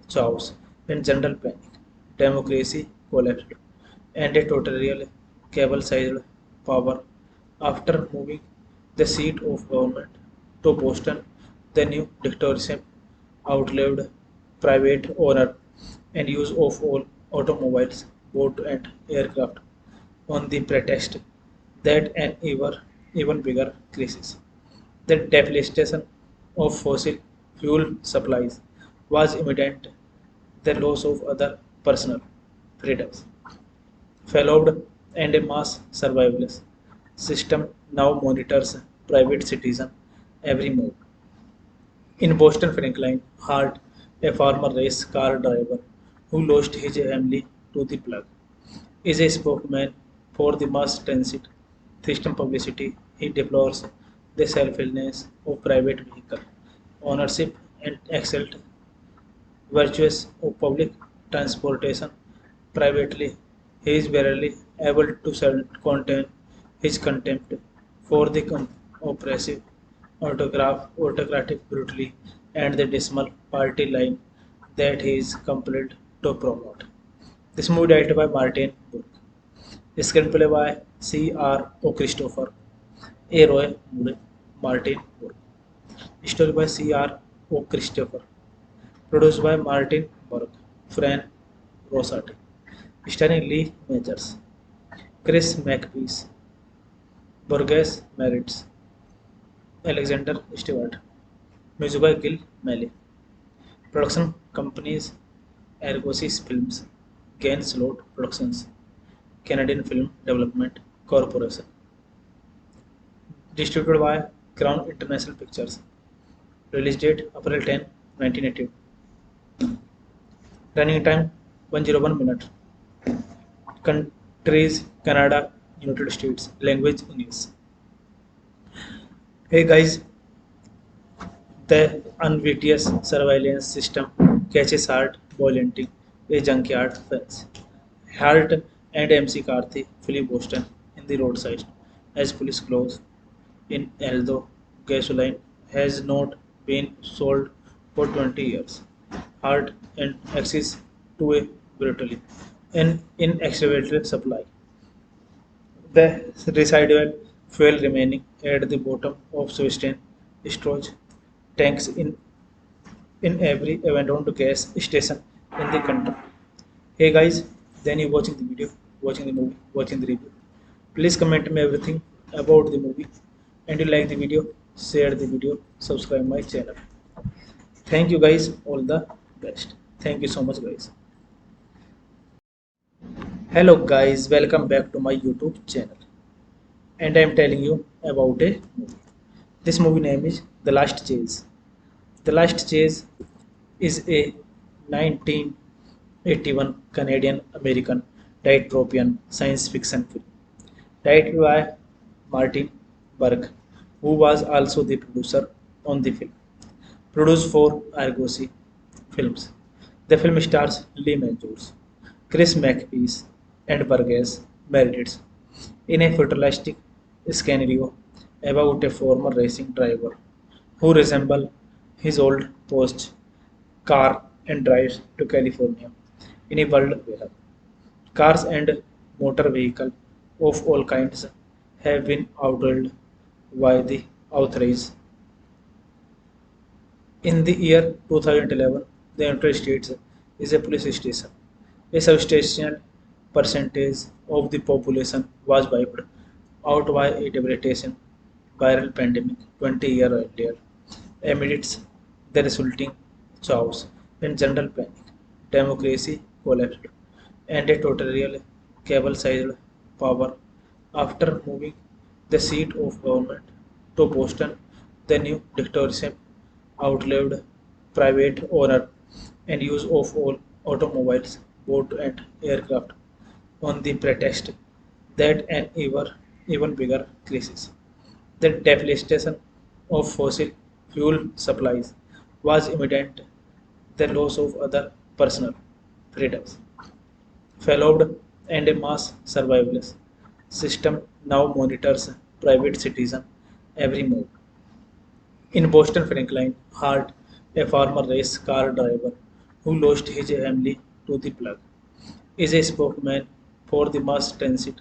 chaos and general panic, democracy collapsed, and a totalitarian cable-sized power. After moving the seat of government to Boston, the new dictatorship outlawed private owner and use of all automobiles, boats, and aircraft on the pretext that an even bigger crisis, the depletion of fossil fuel supplies, was imminent. The loss of other personal freedoms followed, and a mass surveillance system now monitors private citizens' every move. In Boston, Franklin Hart, a former race car driver who lost his family to the plug, is a spokesman for the mass transit system publicity. He deplores the selfishness of private vehicle ownership and excelled virtues of public transportation privately. He is barely able to contain his contempt for the oppressive autocratic brutally and the dismal party line that he is compelled to promote. This movie directed by Martin Burke. Screenplay by C. R. O. Christopher, A. Roy Moore, Martin Burke. Story by C. R. O. Christopher. Produced by Martin Burke, Fran Rosati. Starring Lee Majors, Chris Makepeace, Burgess Meredith, Alexander Stewart. Music by Gil Malley. Production companies Argosys Films, Gain Slot Productions, Canadian Film Development Corporation. Distributed by Crown International Pictures. Release date April 10, 1982. Running time 101 minutes. Countries Canada, United States. Language English. Hey guys, the unwittingly surveillance system catches Hart violenting a junkyard fence. Hart and MC Karthi flee Boston in the roadside as police close in, although gasoline has not been sold for 20 years. Hart and access to a brutally an inexhaustible supply. The residual fuel remaining at the bottom of Swiss storage tanks in every abandoned gas station in the country. Hey guys, then you watching the video, watching the movie, watching the review. Please comment me everything about the movie, and you like the video, share the video, subscribe my channel. Thank you guys, all the best. Thank you so much guys. Hello guys, welcome back to my YouTube channel. And I am telling you about a movie. This movie name is The Last Chase. The Last Chase is a 1981 Canadian American dystopian science fiction film directed by Martin Burke, who was also the producer on the film. Produced for Argosy Films. The film stars Lee Majors, Chris McPeace, and Burgess Meredith in a futuristic scenario about a former racing driver who resembles his old post car and drives to California in a world where cars and motor vehicles of all kinds have been outlawed by the authorities. In the year 2011, the United States is a police station. A substantial percentage of the population was wiped out by a devastating viral pandemic 20 years earlier. Amidst the resulting chaos and general panic, democracy collapsed, and a totalitarian cable-sized power. After moving the seat of government to Boston, the new dictatorship outlawed private owner and use of all automobiles, boat and aircraft on the pretext that an even bigger crisis, the devastation of fossil fuel supplies, was imminent. The loss of other personal freedoms followed, and a mass surveillance system now monitors private citizen every move. In Boston, Franklin Hart, a former race car driver who lost his family to the plug, is a spokesman for the mass transit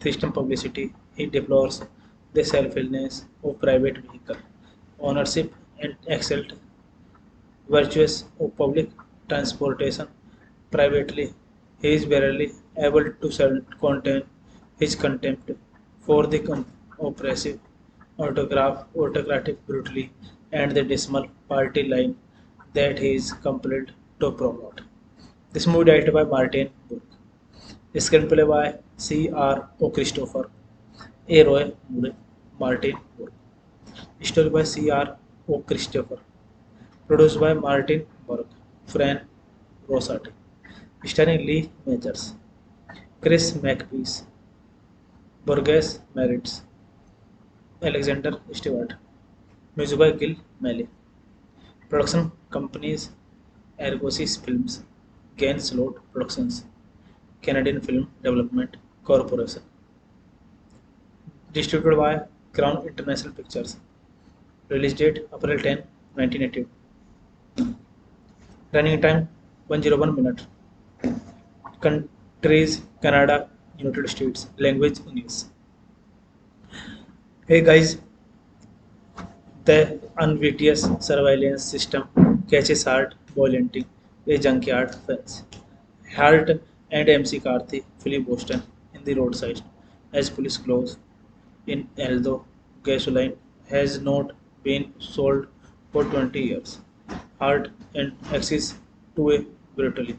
system publicity. He deplores the selfishness of private vehicle ownership and exalt virtues of public transportation privately. He is barely able to contain his contempt for the oppressive autocratic brutality and the dismal party line that he is compelled to promote. This movie directed by Martin Burke. Screenplay by C. R. O. Christopher, A. Roy Moore, Martin Burke. Story by C. R. O. Christopher. Produced by Martin Burke, Fran Rosati. Starring Lee Majors, Chris McPeace, Burgess Meredith, Alexander Stewart. Music by Gil Melley. Production companies Argosys Films, Gain Slot Productions, Canadian Film Development Corporation. Distributed by Crown International Pictures. Release date April 10, 1982. Running time 101 minutes. Countries Canada, United States. Language English. Hey guys, the unwittingly surveillance system catches Hart violenting a junkyard fence. Hart and MC Karthi flee Boston in the roadside as police close in, although gasoline has not been sold for 20 years. hard and access to a brutally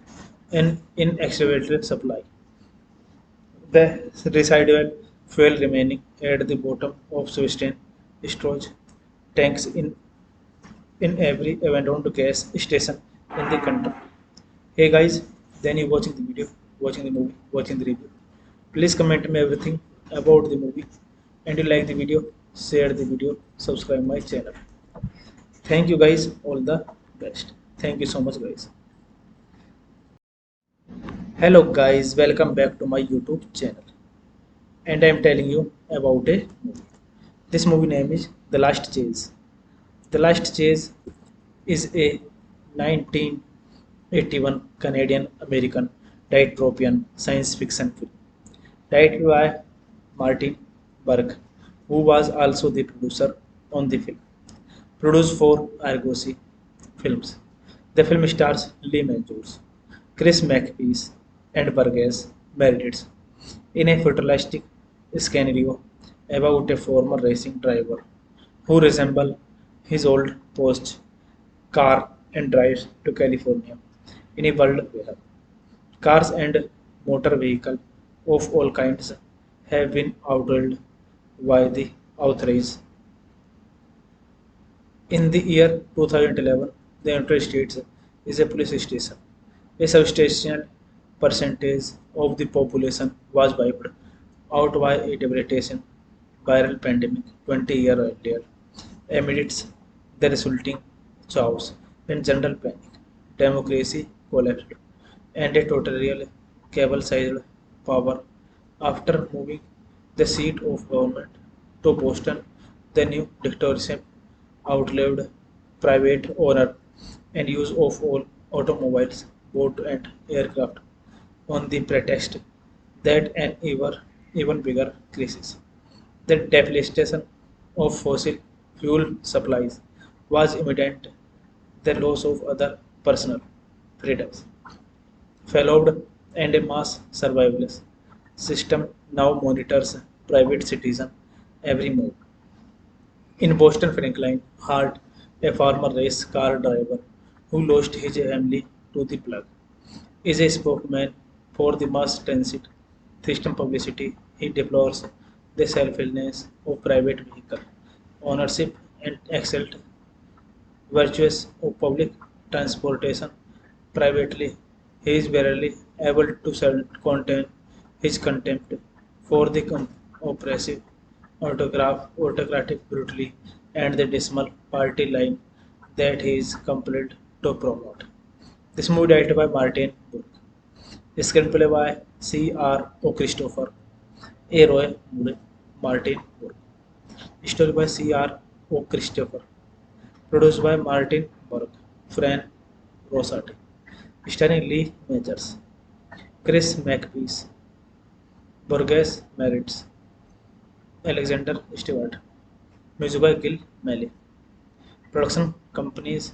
and inextricable supply. The residual fuel remaining at the bottom of Swiss storage tanks in every abandoned gas station in the country. Hey guys, then you watching the video, watching the movie, watching the review. Please comment me everything about the movie, and you like the video, share the video, subscribe my channel. Thank you guys, all the best. Thank you so much guys. Hello guys, welcome back to my YouTube channel. And I am telling you about a movie. This movie name is The Last Chase. The Last Chase is a 1981 Canadian American dystopian science fiction film directed by Martin Burke, who was also the producer on the film. Produced for Argosy Films. The film stars Lee Majors, Chris McPeace, and Burgess Meredith in a futuristic scenario about a former racing driver who resembles his old post car and drives to California in a world where cars and motor vehicles of all kinds have been outlawed by the authorities. In the year 2011, the United States is a police station. A substantial percentage of the population was wiped out by a devastating viral pandemic 20 years earlier. Amidst the resulting chaos and general panic, democracy collapsed, and a totalitarian cable-sized power after moving the seat of government to Boston. The new dictatorship outlawed private owner and use of all automobiles, boat and aircraft on the pretext that an even bigger crisis, the depletion of fossil fuel supplies, was imminent. The loss of other personal freedoms followed, and a mass surveillance system now monitors private citizen every move. In Boston, Franklin Hart, a former race car driver who lost his family to the plug, is a spokesman for the mass transit system publicity. He deplores the selfishness of private vehicle ownership and exalt virtues of public transportation privately. He is barely able to contain his contempt for the oppressive autocratic brutality and the dismal party line that he is compelled to promote. This movie directed by Martin Burke. Screenplay by C.R. O. Christopher, A. Roy Moore, Martin Burke. Story by C.R. O. Christopher. Produced by Martin Burke, Fran Rosati. Starring Lee Majors, Chris McPeace, Burgess Meredith, Alexander Stewart. Music by Gil Malley. Production companies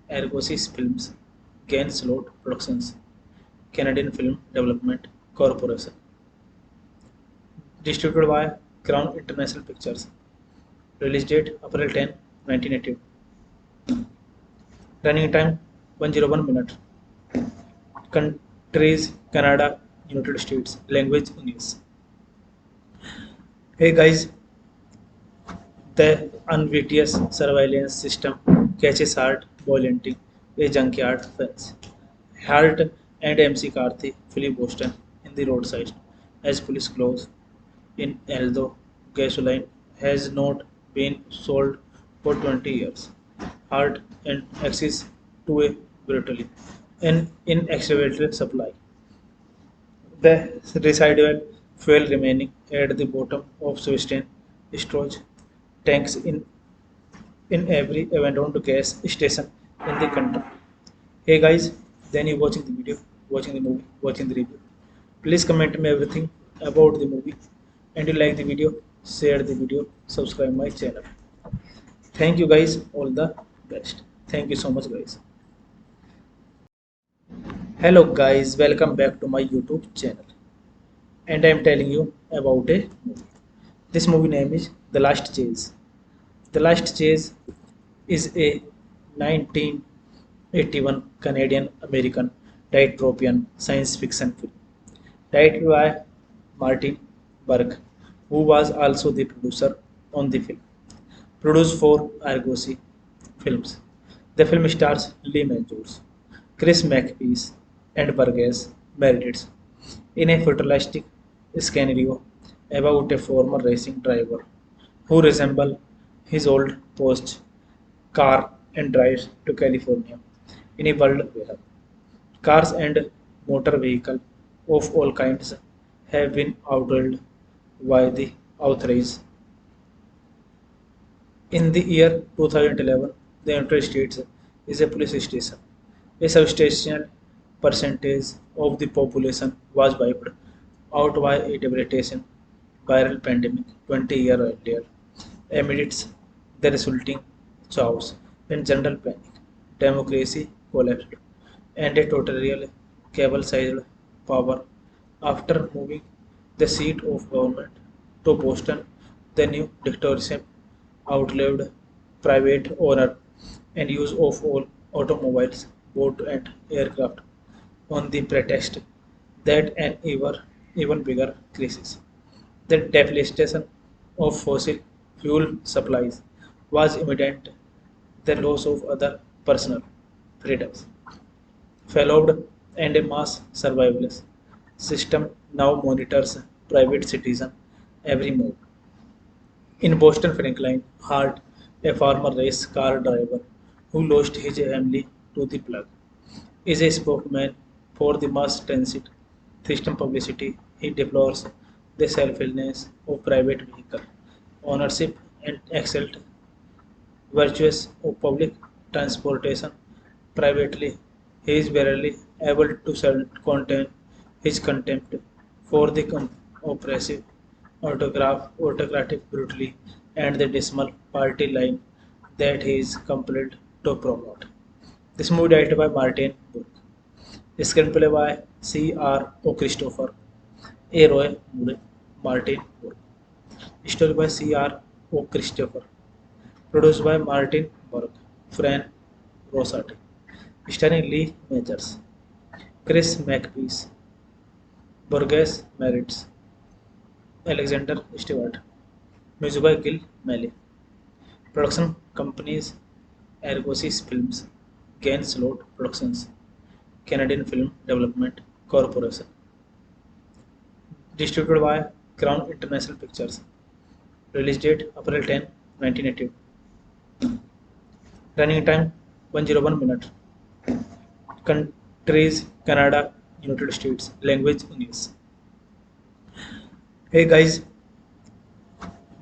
Argosy Films, Gain Slot Productions, Canadian Film Development Corporation. Distributed by Crown International Pictures. Release date April 10, 1982. Running time 101 minutes. Countries Canada, United States. Language English. Hey guys, the unwittingly surveillance system catches Hart violating a junkyard fence. Hart and MC Carthy flee Boston in the roadside as police close in, although gasoline has not been sold for 20 years. Hart and access to a brutally and inextricable supply. The residual fuel remaining at the bottom of Swiss storage tanks in every abandoned gas station in the country. Hey guys, then you watching the video, watching the movie, watching the review. Please comment me everything about the movie, and you like the video, share the video, subscribe my channel. Thank you guys, all the best. Thank you so much guys. Hello guys, welcome back to my YouTube channel. And I am telling you about a movie. This movie name is The Last Chase. The Last Chase is a 1981 1981 Canadian American dystopian science fiction film. Directed by Martin Burke, who was also the producer on the film. Produced for Argosy Films. The film stars Lee Majors, Chris McPeace, and Burgess Meredith in a futuristic scenario about a former racing driver who resembles his old post car and drives to California in a world where cars and motor vehicles of all kinds have been outlawed by the authorities. In the year 2011, the United States is a police station. A substantial percentage of the population was wiped out by a devastating viral pandemic 20 years earlier. Amidst the resulting chaos and general panic, democracy collapsed, and a totalitarian cable-sized power. After moving the seat of government to Boston, the new dictatorship outlawed private owner and use of all automobiles, boat and aircraft on the pretext that an even bigger crisis. The devastation of fossil fuel supplies was imminent. The loss of other personal freedoms followed, and a mass surveillance system now monitors private citizen every move. In Boston, Franklin Hart, a former race car driver who lost his family to the plug, is a spokesman for the mass transit system publicity. He deplores the selfishness of private vehicle ownership and exalt virtues of public transportation privately. He is barely able to contain his contempt for the oppressive autocratic brutally and the dismal party line that he is compelled to promote. This movie directed by Martin Burke. Screenplay by C. R. O. Christopher, A. Roy Moore, Martin Burke. Story by C. R. O. Christopher. Produced by Martin Burke, Fran Rosati. Starring Lee Majors, Chris McPeace, Burgess Meredith, Alexander Stewart. Music by Gil Malley. Production companies Argosy Films, Gain Slot Productions, Canadian Film Development Corporation. Distributed by Crown International Pictures. Release date April 10, 1982. Running time 101 minutes. Countries Canada, United States. Language English. Hey guys,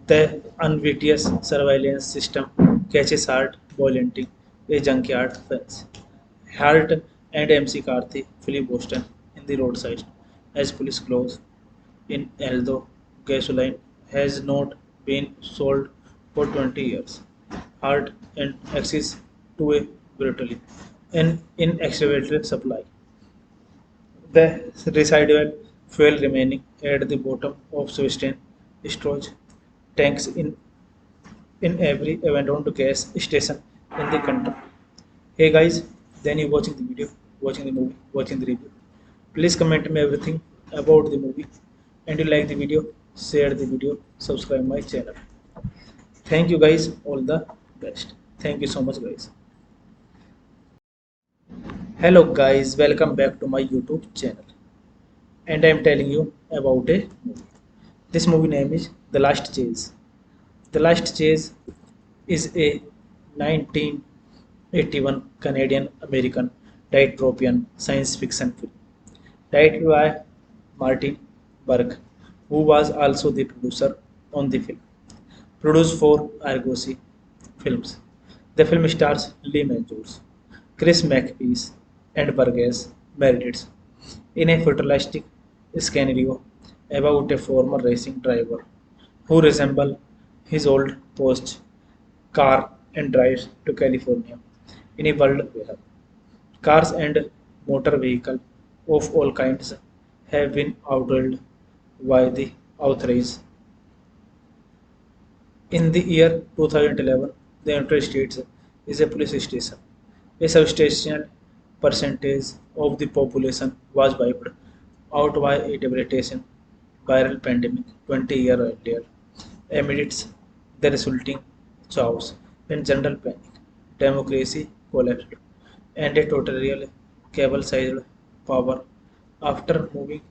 the unwittingly surveillance system catches Hart violating a junkyard fence. Hart and MC Karthi flee Boston in the roadside as police close in, although gasoline has not been sold for 20 years. Hart and access to a brutally and inexhaustible supply. The residual fuel remaining at the bottom of Swistain storage tanks in every abandoned gas station in the country. Hey guys, then you watching the video, watching the movie, watching the review. Please comment me everything about the movie, and you like the video, share the video, subscribe my channel. Thank you guys, all the best. Thank you so much guys. Hello guys, welcome back to my YouTube channel. And I am telling you about a movie. This movie name is The Last Chase. The Last Chase is a 1981 Canadian American dystopian science fiction film directed by Martin Burke, who was also the producer on the film. Produced for Argosy Films. The film stars Lee Majors, Chris McPeace, and Burgess Meredith in a futuristic scenario about a former racing driver who resembles his old post car and drives to California in a world where cars and motor vehicles of all kinds have been outlawed by the authorities. In the year 2011, the United States is a police station. A substantial percentage of the population was wiped out by a devastating viral pandemic 20 years earlier. Amidst the resulting chaos and general panic, democracy collapsed, and a totalitarian cable-sized power. After moving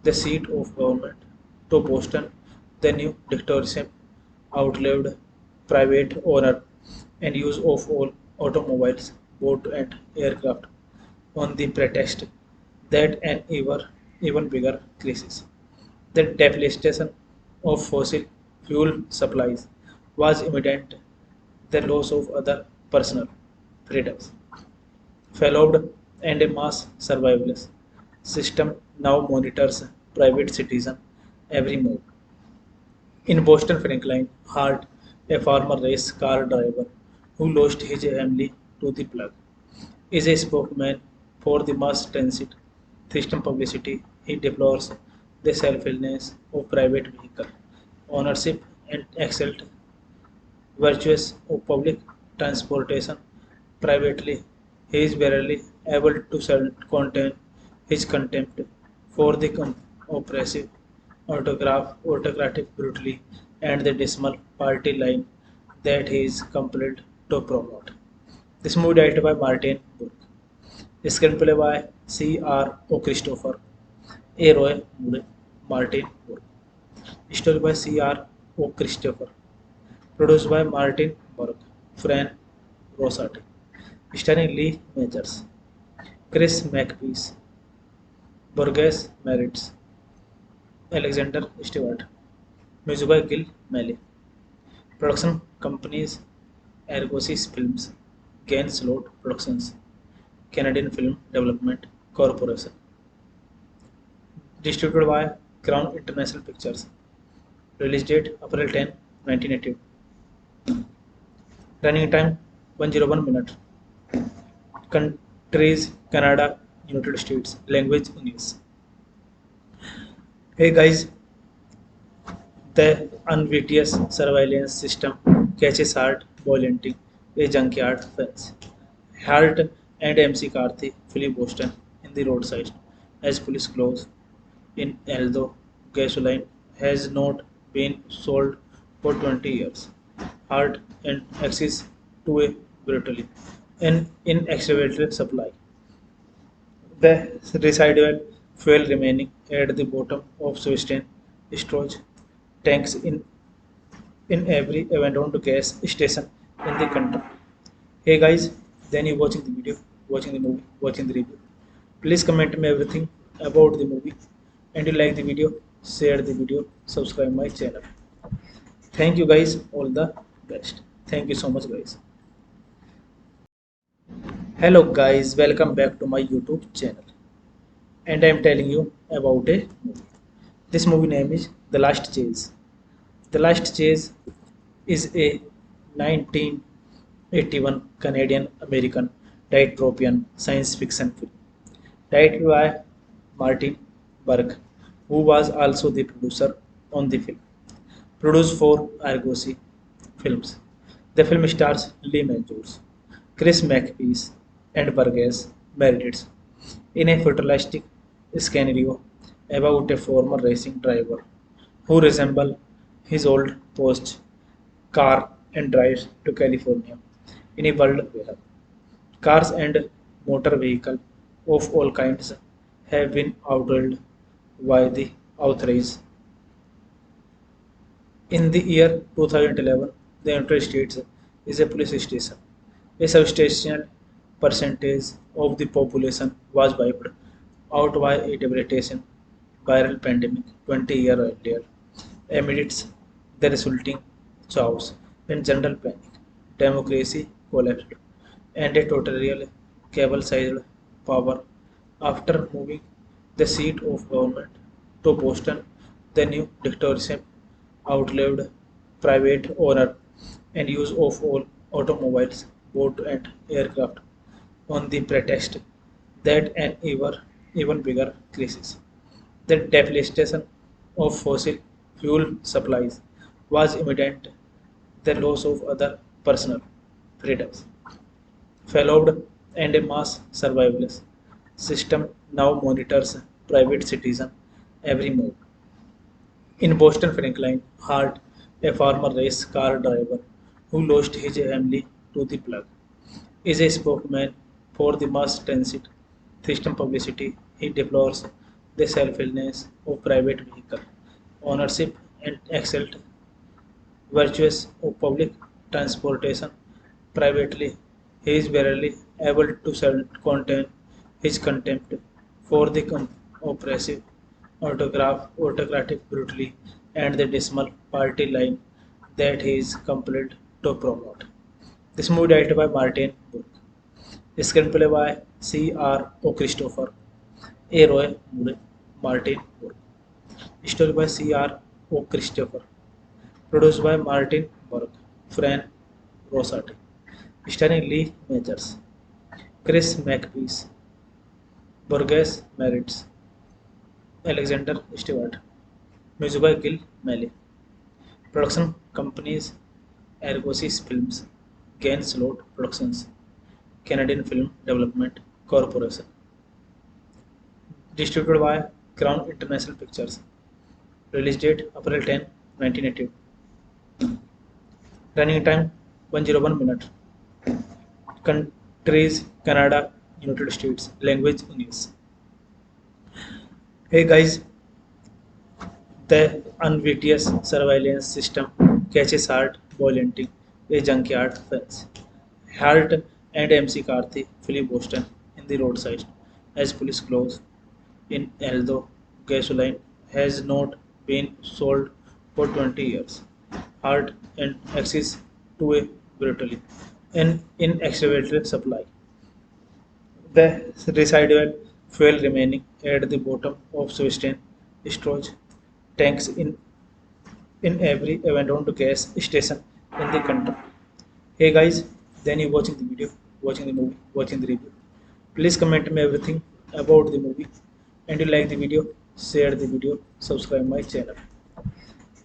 the seat of government to Boston, the new dictatorship outlawed private owner and use of all automobiles, boat and aircraft on the pretext that an even bigger crisis. The depletion of fossil fuel supplies was imminent. The loss of other personal freedoms followed, and a mass surveillance system now monitors private citizen every move. In Boston, Franklin Hart, a former race car driver who lost his family to the plug, is a spokesman for the mass transit system publicity. He deplores the selflessness of private vehicle ownership and excelled virtues of public transportation privately. He is barely able to contain his contempt for the oppressive autocratic brutally and the dismal party line that he is compelled to promote. This movie directed by Martin Burke. Screenplay by C. R. O. Christopher, A. Roy Moore, Martin Burke. Story by C. R. O. Christopher. Produced by Martin Burke, Fran Rosati. Starring Lee Majors, Chris McPeace, Burgess Meredith, Alexander Stewart. Music by Gil Melley. Production companies Argosy Films, Gain Slot Productions, Canadian Film Development Corporation. Distributed by Crown International Pictures. Release date April 10, 1982. Running time 101 minutes. Countries Canada, United States. Language English. Hey guys, the unwittingly surveillance system catches Hart violating a junkyard fence. Hart and MC Karthi flee Boston in the roadside as police close in, although gasoline has not been sold for 20 years. Hart and access to a brutally an inexhaustible supply. The residual fuel remaining at the bottom of Swiss storage tanks in every abandoned gas station in the country. Hey guys, then you watching the video, watching the movie, watching the review. Please comment me everything about the movie, and you like the video, share the video, subscribe my channel. Thank you guys, all the best. Thank you so much guys. Hello guys, welcome back to my YouTube channel. And I am telling you about a movie. This movie name is The Last Chase. The Last Chase is a 1981 Canadian American dystopian science fiction film directed by Martin Burke, who was also the producer on the film. Produced for Argosy Films. The film stars Lee Majors, Chris McPeace, and Burgess Meredith in a futuristic scenario about a former racing driver who resembles his old post car and drives to California in a world where cars and motor vehicles of all kinds have been outlawed by the authorities. In the year 2011, the United States is a police station. A substantial percentage of the population was wiped out by a devastating viral pandemic 20 years earlier. Amidst the resulting chaos and general panic, democracy collapsed, and a totalitarian cable-sized power. After moving the seat of government to Boston, the new dictatorship outlawed private owner and use of all automobiles, boat and aircraft on the pretext that an even bigger crisis. The depletion of fossil fuel supplies was imminent. The loss of other personal freedoms followed, and a mass surveillance system now monitors private citizen every move. In Boston, Franklin Hart, a former race car driver who lost his family to the plug, is a spokesman for the mass transit system publicity. He deplores the selflessness of private vehicle ownership and excelled virtues of public transportation privately. He is barely able to contain his contempt for the oppressive autocratic brutality and the dismal party line that he is compelled to promote. This movie directed by Martin Burke. Screenplay by C.R. O. Christopher, A. Roy Moore, Martin Burke. Story by C.R. O. Christopher. Produced by Martin Burke, Fran Rosati. Starring Lee Majors, Chris McPeace, Burgess Meredith, Alexander Stewart. Music by Gil Malley. Production companies Argosy Films, Gain Slot Productions, Canadian Film Development Corporation. Distributed by Crown International Pictures. Release date April 10, 1982. Running time 101 minutes. Countries Canada, United States. Language English. Hey guys, the unwittingous surveillance system catches Hart violating a junkyard fence. Hart and MC Karthi flee Boston in the roadside as police close in, although gasoline has not been sold for 20 years. Hart and access to a brutally and inextricable supply. The residual fuel remaining at the bottom of Swiss storage tanks in every abandoned gas station in the country. Hey guys, then you watching the video, watching the movie, watching the review. Please comment me everything about the movie, and you like the video, share the video, subscribe my channel.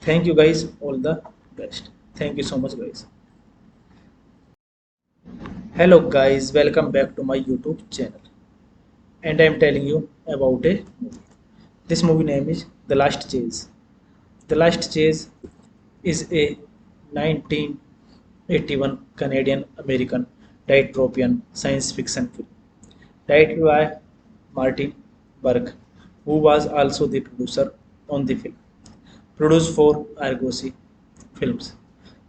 Thank you guys, all the best. Thank you so much guys. Hello guys, welcome back to my YouTube channel. And I am telling you about a movie. This movie name is The Last Chase. The Last Chase is a 1981 Canadian American dystopian science fiction film directed by Martin Burke, who was also the producer on the film. Produced for Argosy Films.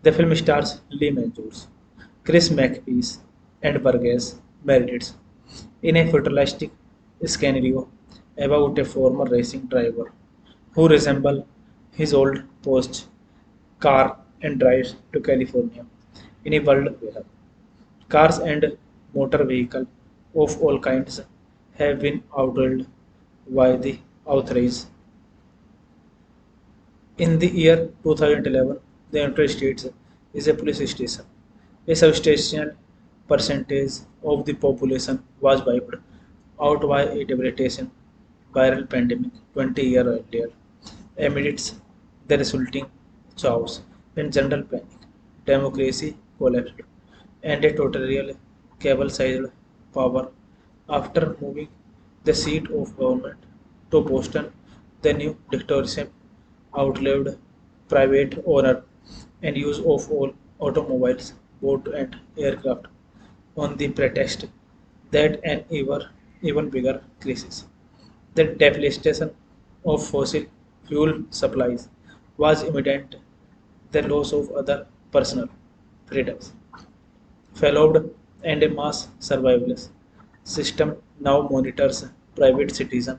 The film stars Lee Majors, Chris McPeace, and Burgess Meredith in a futuristic scenario about a former racing driver who resembles his old post car and drives to California in a world where cars and motor vehicles of all kinds have been outlawed by the authorities. In the year 2011, the United States is a police station. A substantial percentage of the population was wiped out by a devastating viral pandemic 20 years earlier. Amidst the resulting chaos and general panic, democracy collapsed, and a total cable-sized power. After moving the seat of government to Boston, the new dictatorship outlawed private owner and use of all automobiles, boat and aircraft on the pretext that an even bigger crisis, the depletion of fossil fuel supplies, was imminent. The loss of other personal freedoms followed, and a mass surveillance system now monitors private citizen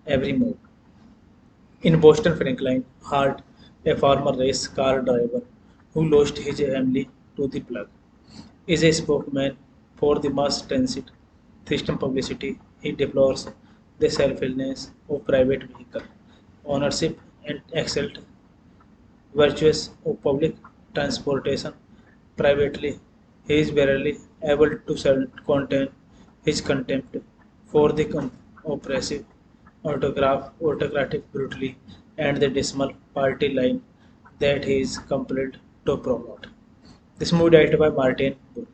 every move. In Boston, Franklin Hart, a former race car driver who lost his family to the plug, is a spokesman for the mass transit system publicity. He deplores the selflessness of private vehicle ownership and excelled virtues of public transportation privately. He is barely able to contain his contempt for the oppressive autocratic brutality and the dismal party line that he is compelled to promote. This movie directed by Martin Burke.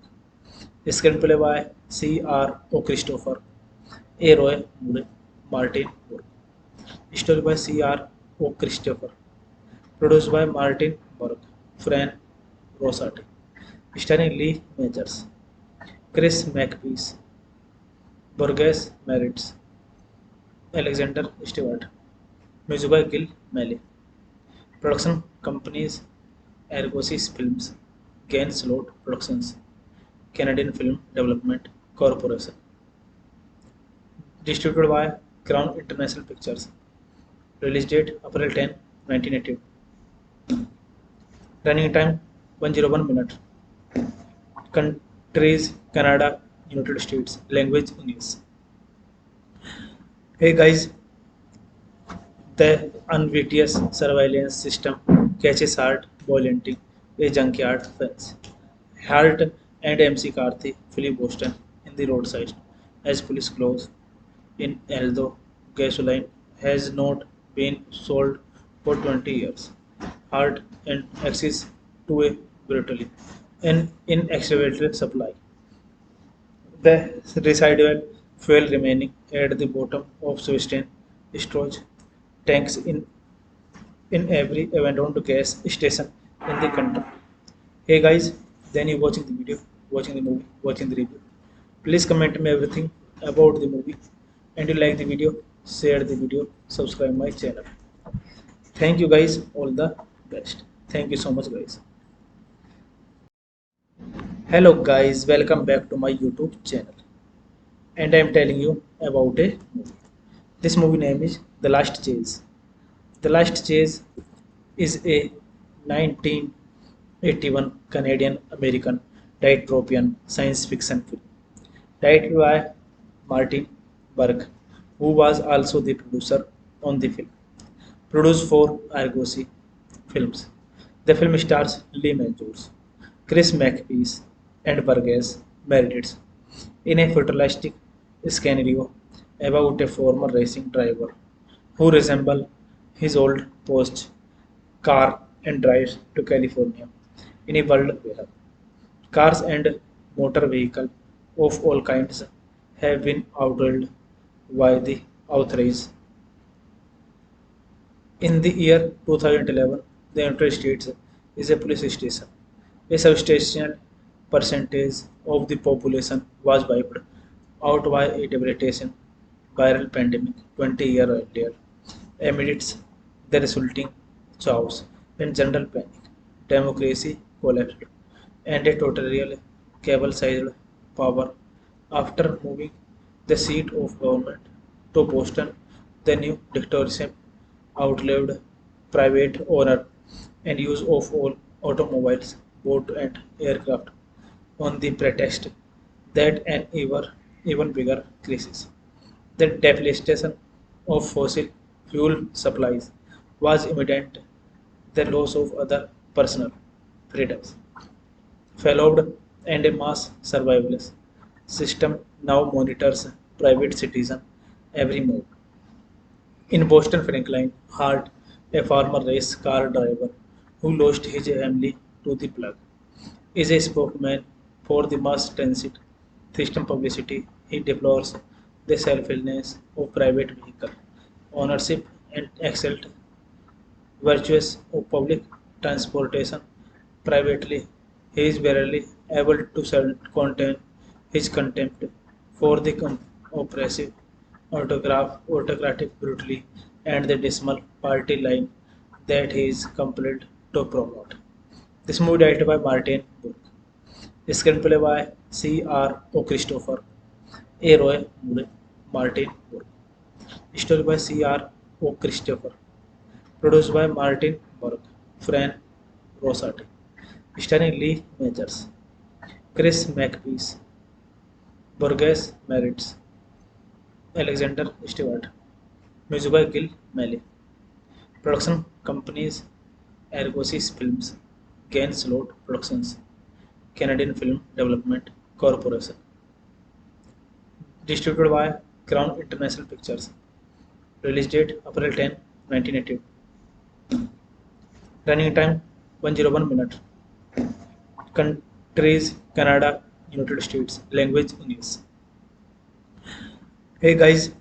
Screenplay by C.R. O. Christopher, A. Roy Moore, Martin Moore. Story by C.R. O. Christopher. Produced by Martin Burke, Fran Rosati. Starring Lee Majors, Chris McPeace, Burgess Meredith, Alexander Stewart. Music by Gil Malley. Production companies Argosys Films, Gainslow Productions, Canadian Film Development Corporation. Distributed by Crown International Pictures. Release date April 10, 1982. Running time 101 minutes. Countries Canada, United States. Language English. Hey guys, the unwitting's surveillance system catches Hart violating a junkyard fence. Hart and MC Karthi flee Boston in the roadside as police close in, although gasoline has not been sold for 20 years. Hart and access to a brutally an inextricable supply. The residual fuel remaining at the bottom of Swistain storage tanks in every abandoned gas station in the country. Hey guys, then you watching the video, watching the movie, watching the review. Please comment me everything about the movie, and you like the video, share the video, subscribe my channel. Thank you guys, all the best. Thank you so much guys. Hello guys, welcome back to my YouTube channel. And I am telling you about a movie. This movie name is The Last Chase. The Last Chase is a 1981 Canadian American dystopian science fiction film directed by Martin Burke, who was also the producer on the film. Produced for Argosy Films. The film stars Lee Majors, Chris McPeace, and Burgess Meredith in a futuristic scenario about a former racing driver who resembles his old post car and drives to California in a world where cars and motor vehicles of all kinds have been outlawed by the authorities. In the year 2011, the United States is a police station. A substantial percentage of the population was wiped out by a devastating viral pandemic 20 years earlier. Amidst the resulting chaos and general panic, democracy collapsed, and a totalitarian cable-sized power. After moving the seat of government to Boston, the new dictatorship outlawed private owner and use of all automobiles, boat and aircraft on the pretext that an even bigger crisis. The devastation of fossil fuel supplies was imminent. The loss of other personal freedoms followed, and a mass surveillance system now monitors private citizens' every move. In Boston, Franklin Hart, a former race car driver who lost his family to the plague, is a spokesman for the mass transit system publicity. He deplores the selfishness of private vehicle ownership and exalt virtues of public transportation privately. He is barely able to contain his contempt for the oppressive autocratic brutally and the dismal party line that he is compelled to promote. This movie directed by Martin Burke. Screenplay by C.R. O. Christopher, A. Roy Moore, Martin Burke. Story by C.R. O. Christopher. Produced by Martin Burke, Fran Rosati. Starring Lee Majors, Chris McPeace, Burgess Meredith, Alexander Stewart. Music by Gil Malley. Production companies Argosys Films, Gainslow Productions, Canadian Film Development Corporation. Distributed by Crown International Pictures. Release date April 10, 1982. Running time 101 minutes. Countries Canada, United States. Language English. Hey guys,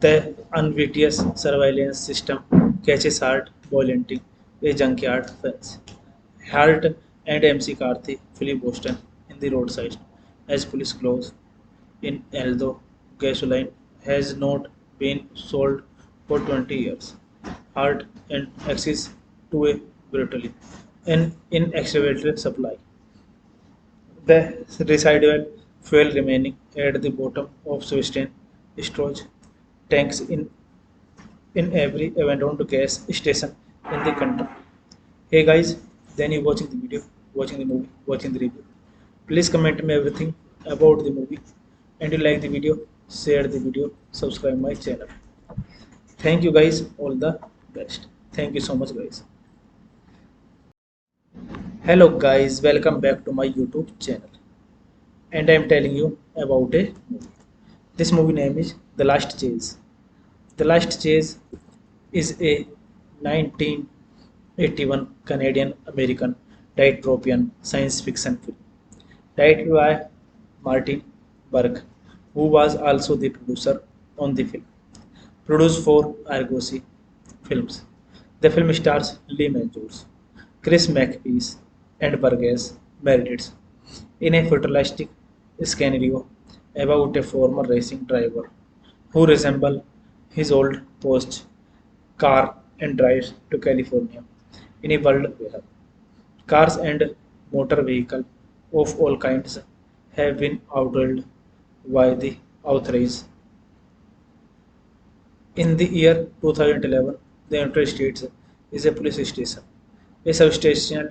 the unwittingly surveillance system catches Hart violating a junkyard fence. Hart and MC Karthi flee Boston in the roadside as police close in, although gasoline has not been sold for 20 years. Hart and access to a brutally and inextricable supply. The residual fuel remaining at the bottom of Swistain storage tanks in every abandoned gas station in the country. Hey guys, then you watching the video, watching the movie, watching the review. Please comment me everything about the movie, and you like the video, share the video, subscribe my channel. Thank you guys, all the best. Thank you so much guys. Hello guys, welcome back to my YouTube channel. And I am telling you about a movie. This movie name is The Last Chase. The Last Chase is a 1981 Canadian American dystopian science fiction film directed by Martin Burke, who was also the producer on the film. Produced for Argosy Films. The film stars Lee Majors, Chris McPeace, and Burgess Meredith in a futuristic scenario about a former racing driver who resembles his old post car and drives to California in a world where cars and motor vehicles of all kinds have been outlawed by the authorities. In the year 2011, the United States is a police station. A substantial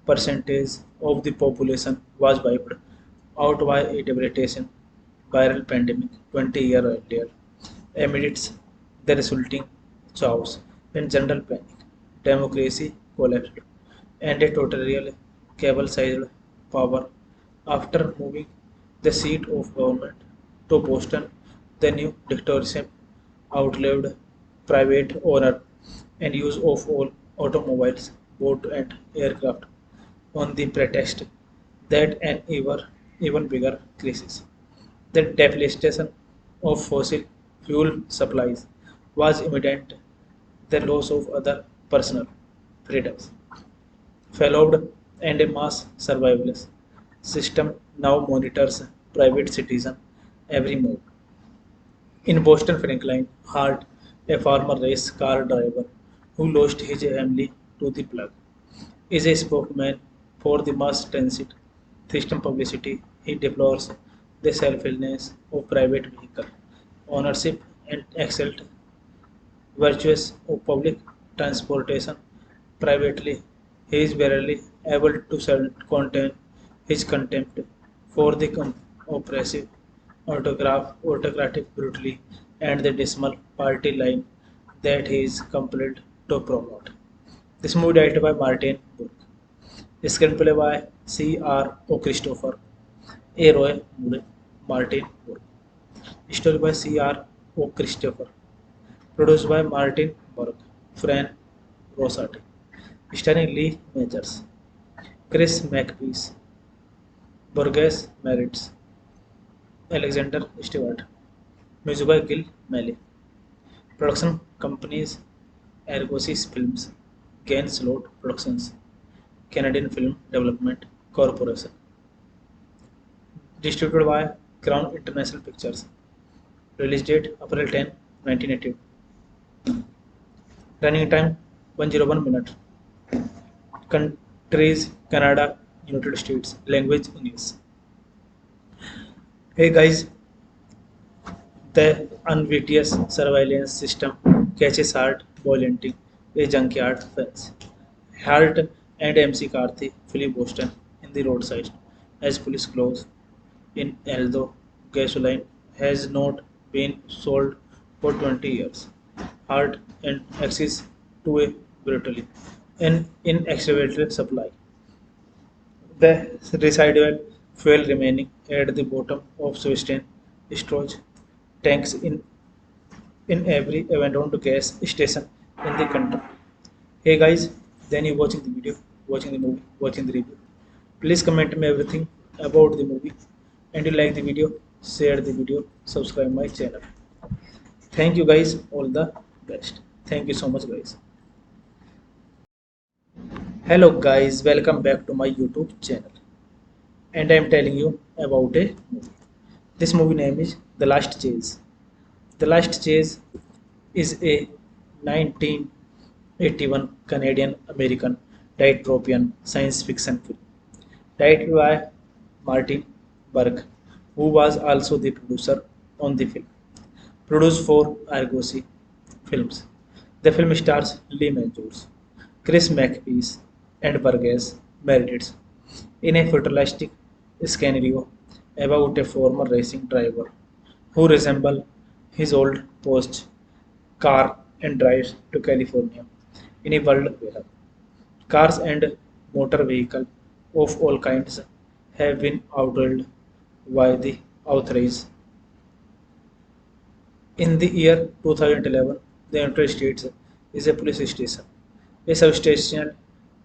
percentage of the population was wiped out by a devastating viral pandemic 20 years earlier. Amidst the resulting chaos and general panic, democracy collapsed, and a totalitarian cable-sized power. After moving the seat of government to Boston, the new dictatorship outlawed private owner and use of all automobiles, boat and aircraft on the pretext that an even bigger crisis, the depletion of fossil fuel supplies, was imminent. The loss of other personal freedoms followed, and a mass surveillance system now monitors private citizen every move. In Boston, Franklin Hart, a former race car driver who lost his family to the plug, is a spokesman for the mass transit system publicity. He deplores the selfishness of private vehicle ownership and excelled virtues of public transportation privately. He is barely able to contain his contempt for the oppressive autocratic brutality and the dismal party line that he is compelled to promote. This movie directed by Martin Burke. Screenplay by C. R. O. Christopher, A. Roy Moore, Martin Burke. Story by C. R. O. Christopher. Produced by Martin Burke, Fran Rosati. Starring Lee Majors, Chris McPeace, Burgess Meredith, Alexander Stewart. Music by Gil Melley. Production companies Argosy Films, Gain Slot Productions, Canadian Film Development Corporation. Distributed by Crown International Pictures. Release date April 10, 1982. Running time 101 minutes. Countries Canada, United States. Language English. Hey guys, the unwittingly surveillance system catches Hart violating a junkyard fence. Hart and MC Karthi flee Boston in the roadside as police close in, although gasoline has not been sold for 20 years. Hart and access to a brutally and inextricable supply. The residual fuel remaining at the bottom of Swistain storage tanks in every abandoned gas station in the country. Hey guys, then you watching the video, watching the movie, watching the review. Please comment me everything about the movie and you like the video, share the video, subscribe my channel. Thank you guys, all the best. Thank you so much guys. Hello guys, welcome back to my YouTube channel. And I am telling you about a movie. This movie name is The Last Chase. The Last Chase is a 1981 Canadian American dystopian science fiction film directed by Martin Burke, who was also the producer on the film. Produced for Argosy Films. The film stars Lee Majors, Chris McPeace, and Burgess Meredith in a futuristic scenario about a former racing driver who resembles his old post car and drives to California in a world where cars and motor vehicles of all kinds have been outlawed by the authorities. In the year 2011, the United States is a police station. A substantial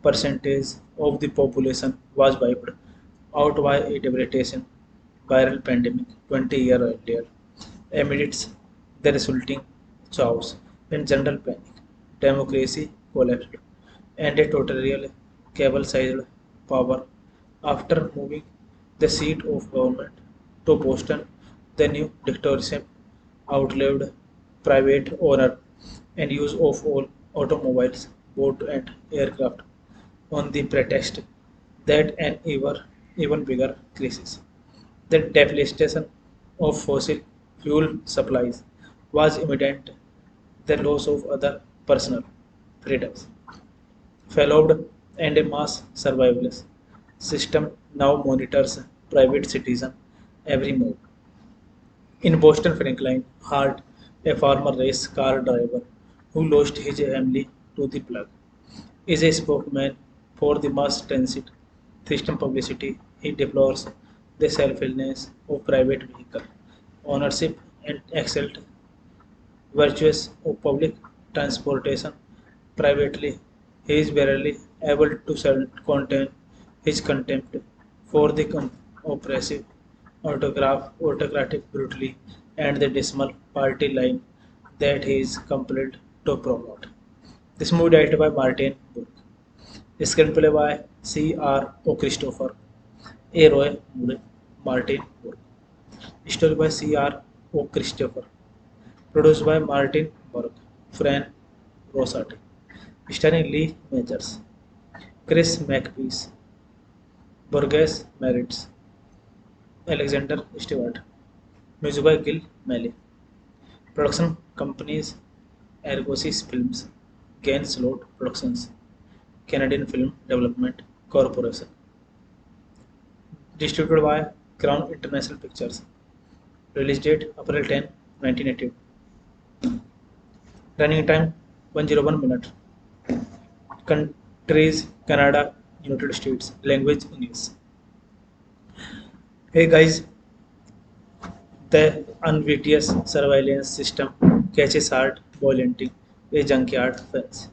percentage of the population was wiped out by a devastating viral pandemic 20 years earlier. Amidst the resulting chaos and general panic, democracy collapsed, and a totally cable-sized power. After moving the seat of government to Boston, the new dictatorship outlawed private owner and use of all automobiles, boat and aircraft on the pretext that an even bigger crisis, the devastation of fossil fuel supplies, was imminent. The loss of other personal freedoms followed, and a mass surveillance system now monitors private citizen every move. In Boston, Franklin Hart, a former race car driver who lost his family to the plug, is a spokesman for the mass transit system publicity. He deplores the selfishness of private vehicle ownership and excelled virtues of public transportation privately. He is barely able to contain his contempt for the oppressive autocratic brutally and the dismal party line that he is compelled to promote. This movie directed by Martin Burke. Screenplay by C. R. O. Christopher, A. Roy Moore, Martin Burke. Story by C. R. O. Christopher. Produced by Martin Burke, Fran Rosati. Starring Lee Majors, Chris McPeace, Burgess Meredith, Alexander Stewart. Music by Gil Melley. Production companies Argosy Films, Gain Slot Productions, Canadian Film Development Corporation. Distributed by Crown International Pictures. Release date April 10, 1982. Running time 101 minutes. Countries Canada, United States. Language English. Hey guys, the unwitting's surveillance system catches Hart violating a junkyard fence.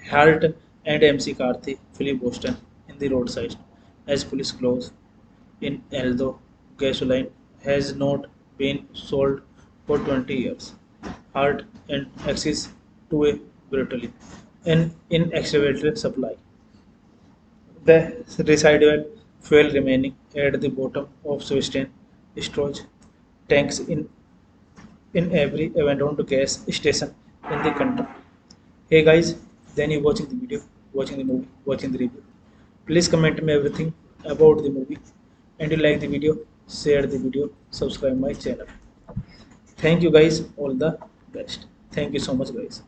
Hart and MC Carthy flee Boston in the roadside as police close in, although gasoline has not been sold for 20 years. Hart and access to a brutally and inextricable supply. The residual fuel remaining at the bottom of Swiss storage tanks in every abandoned gas station in the country. Hey guys, then you watching the video, watching the movie, watching the review. Please comment me everything about the movie and you like the video, share the video, subscribe my channel. Thank you guys, all the best. Thank you so much guys.